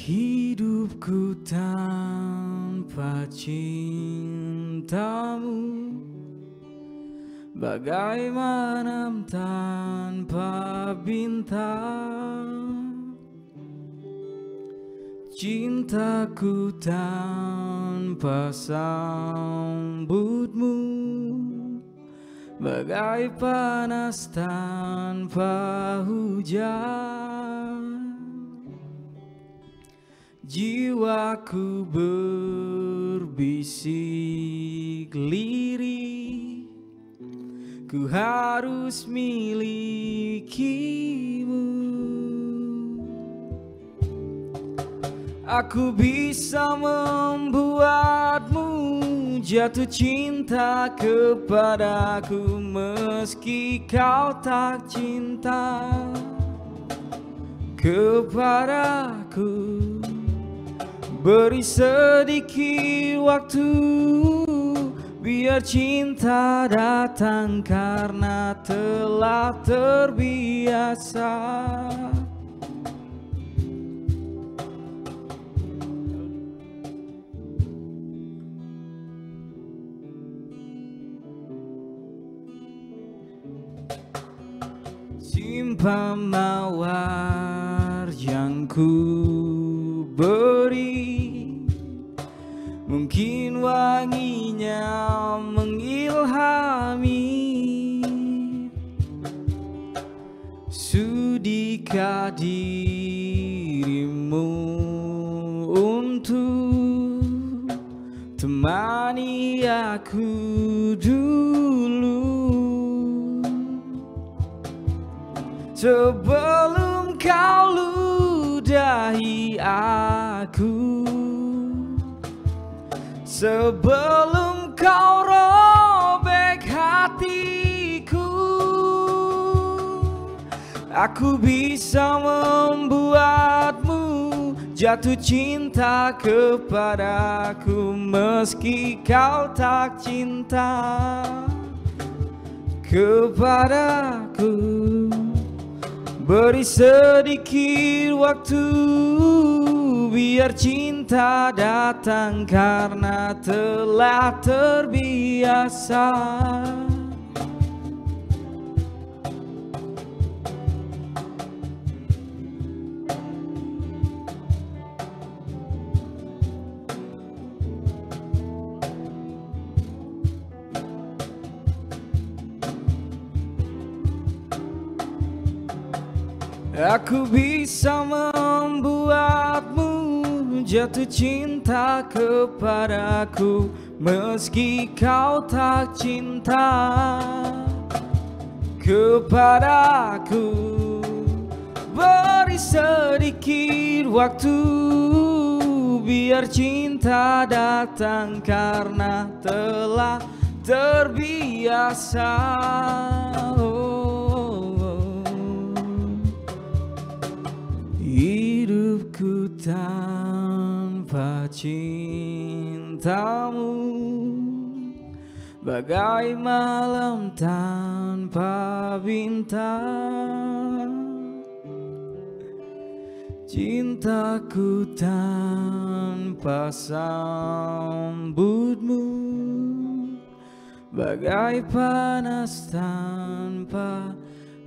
Hidupku tanpa cintamu, bagaimana tanpa bintang. Cintaku tanpa sambutmu, bagai panas tanpa hujan. Jiwaku berbisik lirih, ku harus milikimu. Aku bisa membuatmu jatuh cinta kepadaku meski kau tak cinta kepadaku. Beri sedikit waktu, biar cinta datang karena telah terbiasa. Simpan mawar yang ku beri, mungkin wanginya mengilhami. Sudikah dirimu untuk temani aku dulu, sebelum kau ludahi aku, sebelum kau robek hatiku. Aku bisa membuatmu jatuh cinta kepadaku meski kau tak cinta kepadaku. Beri sedikit waktu, biar cinta datang karena telah terbiasa. Aku bisa membuatmu jatuh cinta kepadaku meski kau tak cinta kepadaku. Beri sedikit waktu, biar cinta datang karena telah terbiasa. Hidupku tanpa cintamu, bagai malam tanpa bintang. Cintaku tanpa sambutmu, bagai panas tanpa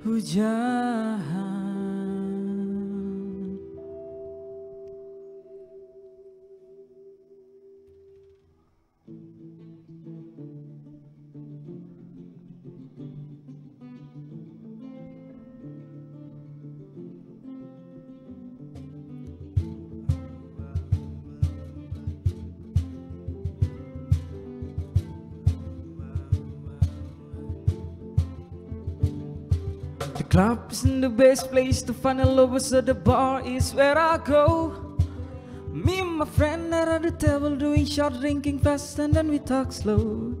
hujan. The club isn't the best place to find a lover, so the bar is where I go. Me and my friend are at the table doing shot, drinking fast, and then we talk slow.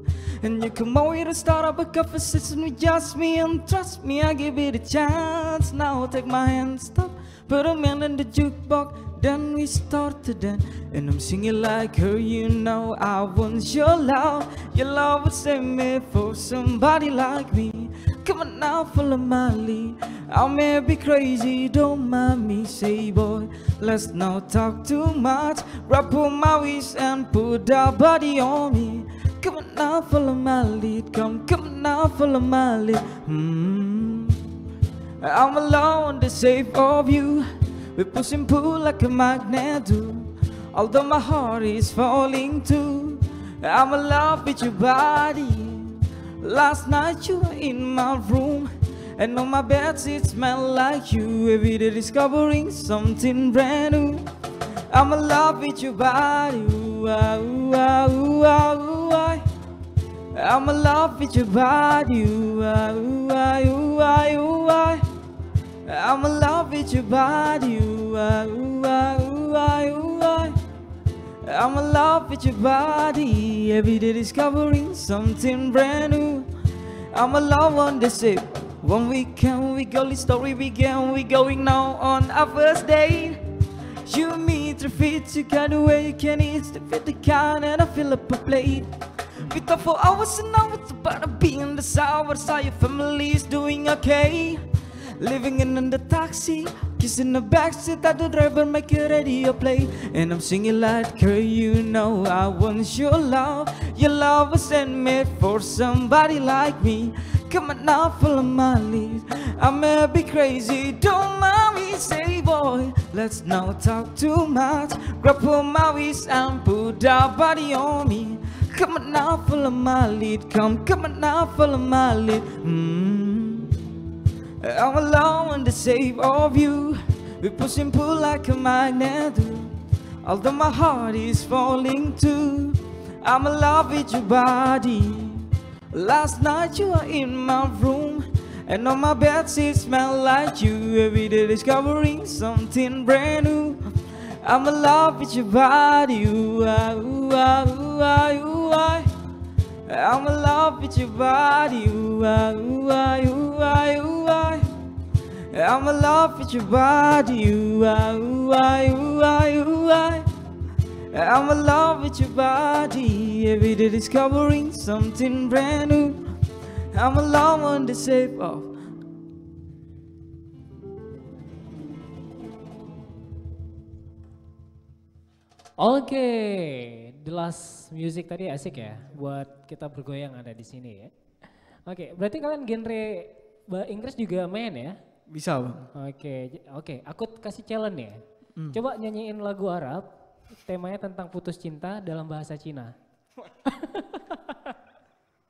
And you come over to start up a conversation with just me, and trust me, I give it a chance. Now take my hand, stop, put a man in the jukebox, then we start to dance. And I'm singing like her, you know I want your love. Your love was made for somebody like me. Come on now, follow my lead. I may be crazy, don't mind me. Say boy, let's not talk too much. Wrap on my waist and put that body on me. Come on now, follow my lead. Come on now, follow my lead. I'm alone, the shape of you. We push and pull like a magnet do. Although my heart is falling too, I'm in love with your body. Last night you were in my room, and on my bed it smelled like you. Every day discovering something brand new. I'm in love with your body. Ooh, ah, ooh, ah, ooh, ah, ooh, ah. I'm in love with your body. Ooh, ah, ooh, ah, ooh, ah, ooh, ah. I'm in love with your body. Ooh, ah, ooh, ah, ooh, ah, ooh, ah. I'm in love with your body. Every day discovering something brand new. I'm in love on the ship. One weekend we go, the story began. We going now on our first date. You and me, 3 feet, you got the way you can eat. To fit the can and I fill up a plate. We talk for hours and hours about to be in the shower. Saw your family is doing okay. Living in the taxi, kissing the backseat, that the driver make a radio play. And I'm singing like her, you know I want your love. Your love was made for somebody like me. Come on now, follow my lead. I may be crazy, don't mind me. Say boy, let's not talk too much. Grab on my waist and put that body on me. Come on now, follow my lead. Come on now, follow my lead. I'm alone in the shape of you. We push and pull like a magnet do. Although my heart is falling too, I'm in love with your body. Last night you were in my room, and on my bedsheet smell like you. Every day discovering something brand new. I'm in love with your body. Ooh, ah, ooh, ah, ooh, ah, ooh, ah. I'm in love with your body. Ooh, ah, ooh, ah, ooh, ah, ooh, ah. I'm in love with your body. Ooh, ah, ooh, ah, ooh, ah, ooh, ah. I'm in love with your body. Every day discovering something brand new. I'm alone on the shape of. Oke, The Last Music tadi asik ya buat kita bergoyang ada di sini ya. Oke, berarti kalian genre Inggris juga main ya? Bisa bang. Oke, aku kasih challenge ya. Coba nyanyiin lagu Arab, temanya tentang putus cinta dalam bahasa Cina.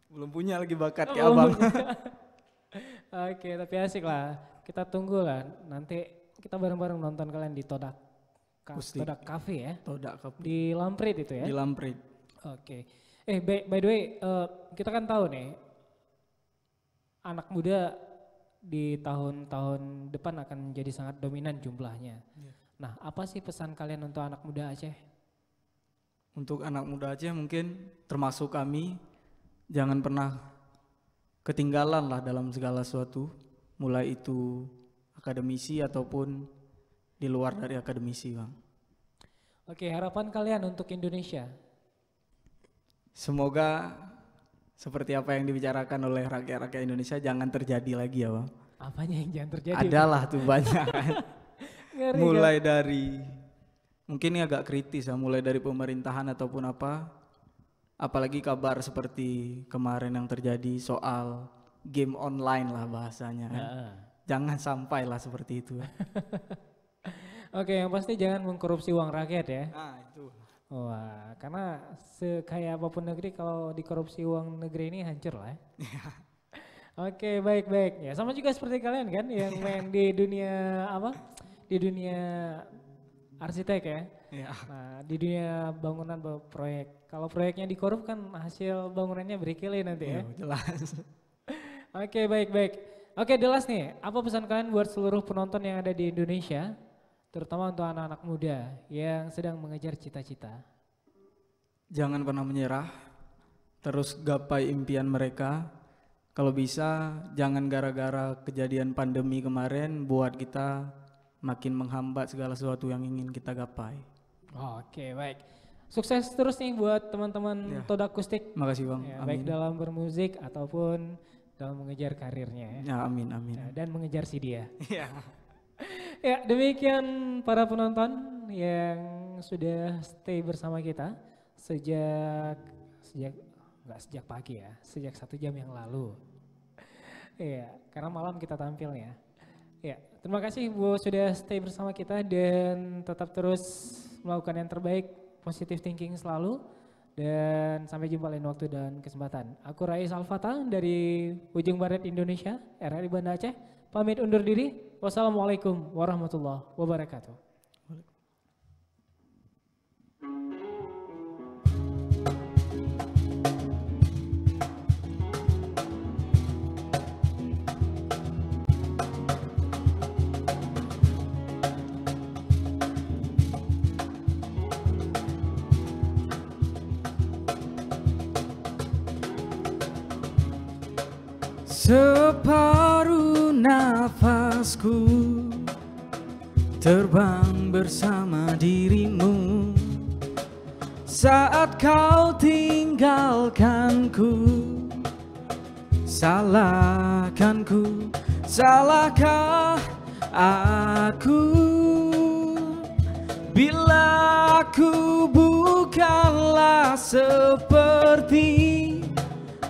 Belum punya lagi bakat ya abang. Oke, tapi asik lah. Kita tunggu lah. Nanti kita bareng-bareng nonton kalian di Todak Cafe ya. Todak Cafe. Di Lamprit itu ya. Di Lamprit. Oke. By the way, kita kan tahu nih, anak muda di tahun-tahun depan akan menjadi sangat dominan jumlahnya. Yeah. Nah, apa sih pesan kalian untuk anak muda Aceh? Untuk anak muda Aceh mungkin termasuk kami, jangan pernah ketinggalan lah dalam segala sesuatu, mulai itu akademisi ataupun di luar dari akademisi bang. Oke, harapan kalian untuk Indonesia? Semoga seperti apa yang dibicarakan oleh rakyat-rakyat Indonesia jangan terjadi lagi ya Bang. Apanya yang jangan terjadi? Adalah tuh banyak kan. Mulai dari, mungkin ini agak kritis ya, mulai dari pemerintahan ataupun apa, apalagi kabar seperti kemarin yang terjadi soal game online lah bahasanya kan. Jangan sampai lah seperti itu. Oke, yang pasti jangan mengkorupsi uang rakyat ya. Nah itu. Wah, karena sekaya apapun negeri kalau dikorupsi uang negeri ini hancur lah ya. Oke, baik-baik. Ya sama juga seperti kalian kan yang main di dunia apa? Di dunia arsitek ya. Nah, di dunia bangunan proyek. Kalau proyeknya dikorup kan hasil bangunannya berkili nanti ya. Jelas. Oke, baik-baik. Oke, jelas nih. Apa pesan kalian buat seluruh penonton yang ada di Indonesia? Terutama untuk anak-anak muda yang sedang mengejar cita-cita. Jangan pernah menyerah, terus gapai impian mereka. Kalau bisa jangan gara-gara kejadian pandemi kemarin buat kita makin menghambat segala sesuatu yang ingin kita gapai. Oke, baik. Sukses terus nih buat teman-teman Toda Akustik. Makasih Bang. Ya, baik dalam bermusik ataupun dalam mengejar karirnya ya. Ya amin amin. Ya, dan mengejar si dia. Iya. Ya, demikian para penonton yang sudah stay bersama kita sejak pagi ya, sejak 1 jam yang lalu. Ya, karena malam kita tampil ya. Ya, terima kasih buat sudah stay bersama kita dan tetap terus melakukan yang terbaik, positive thinking selalu. Dan sampai jumpa lain waktu dan kesempatan. Aku Rais Al-Fatah dari ujung barat Indonesia, RRI Banda Aceh. Pamit undur diri. Wassalamualaikum warahmatullahi wabarakatuh. Separuh nafasku terbang bersama dirimu saat kau tinggalkanku. Salahkanku, salahkah aku bila aku bukanlah seperti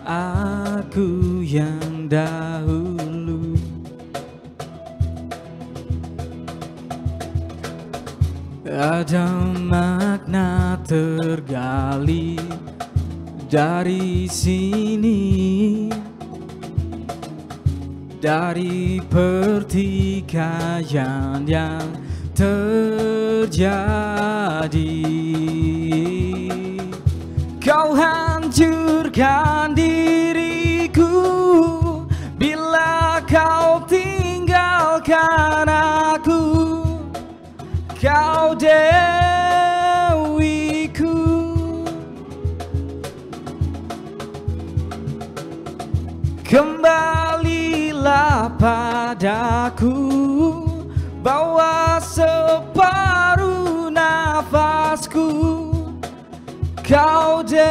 aku yang dahulu. Ada makna tergali dari sini, dari pertikaian yang terjadi. Kau hancurkan diriku bila kau tinggalkan aku. Kau dewiku, kembalilah padaku, bawa separuh nafasku. Kau dewiku.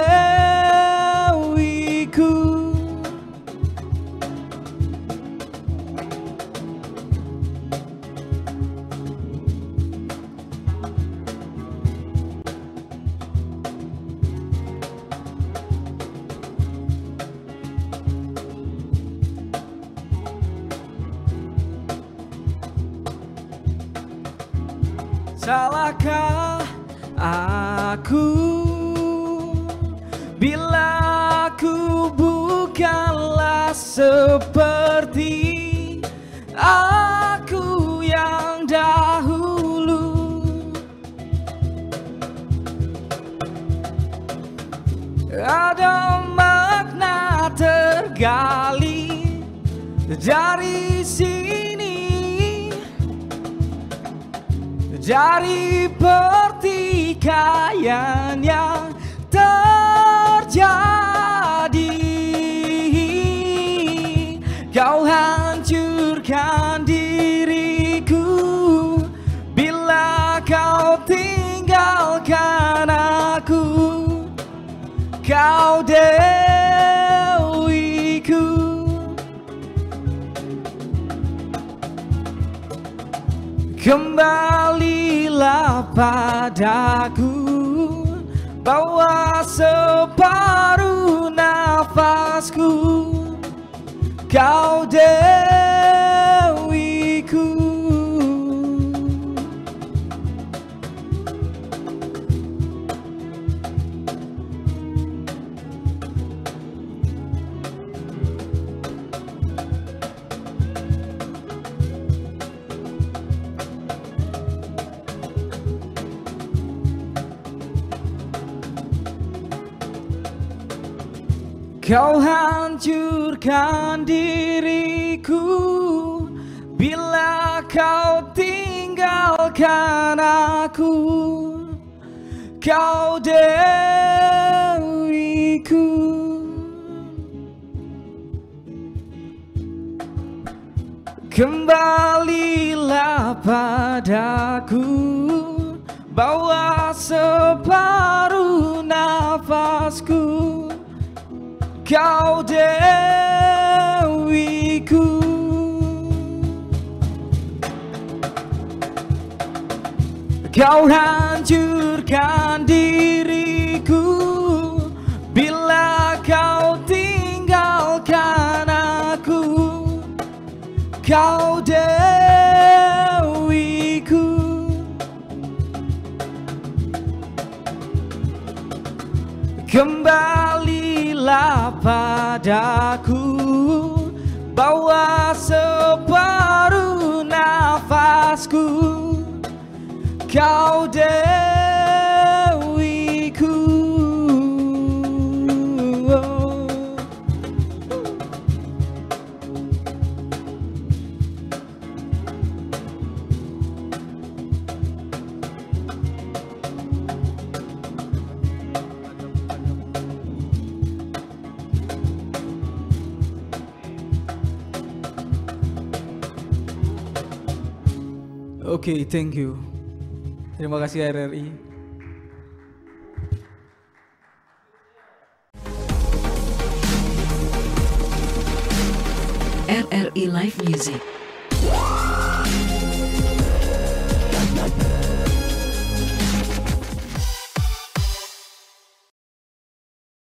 Salahkah aku bila aku bukanlah seperti aku yang dahulu? Ada makna tergali dari sini, dari pertikaian yang terjadi. Kau hancurkan diriku bila kau tinggalkan aku. Kau dewiku. Kembalilah padaku, bawa separuh nafasku, kau dewiku. Kau hancurkan diriku bila kau tinggalkan aku, kau dewiku. Kembalilah padaku, bawa separuh nafasku, kau dewiku. Kau hancurkan diriku bila kau tinggalkan aku, kau dewiku. Kembalilah padaku, bawa separuh nafasku, kau dewiku. Oke, thank you. Terima kasih RRI. RRI Live Music.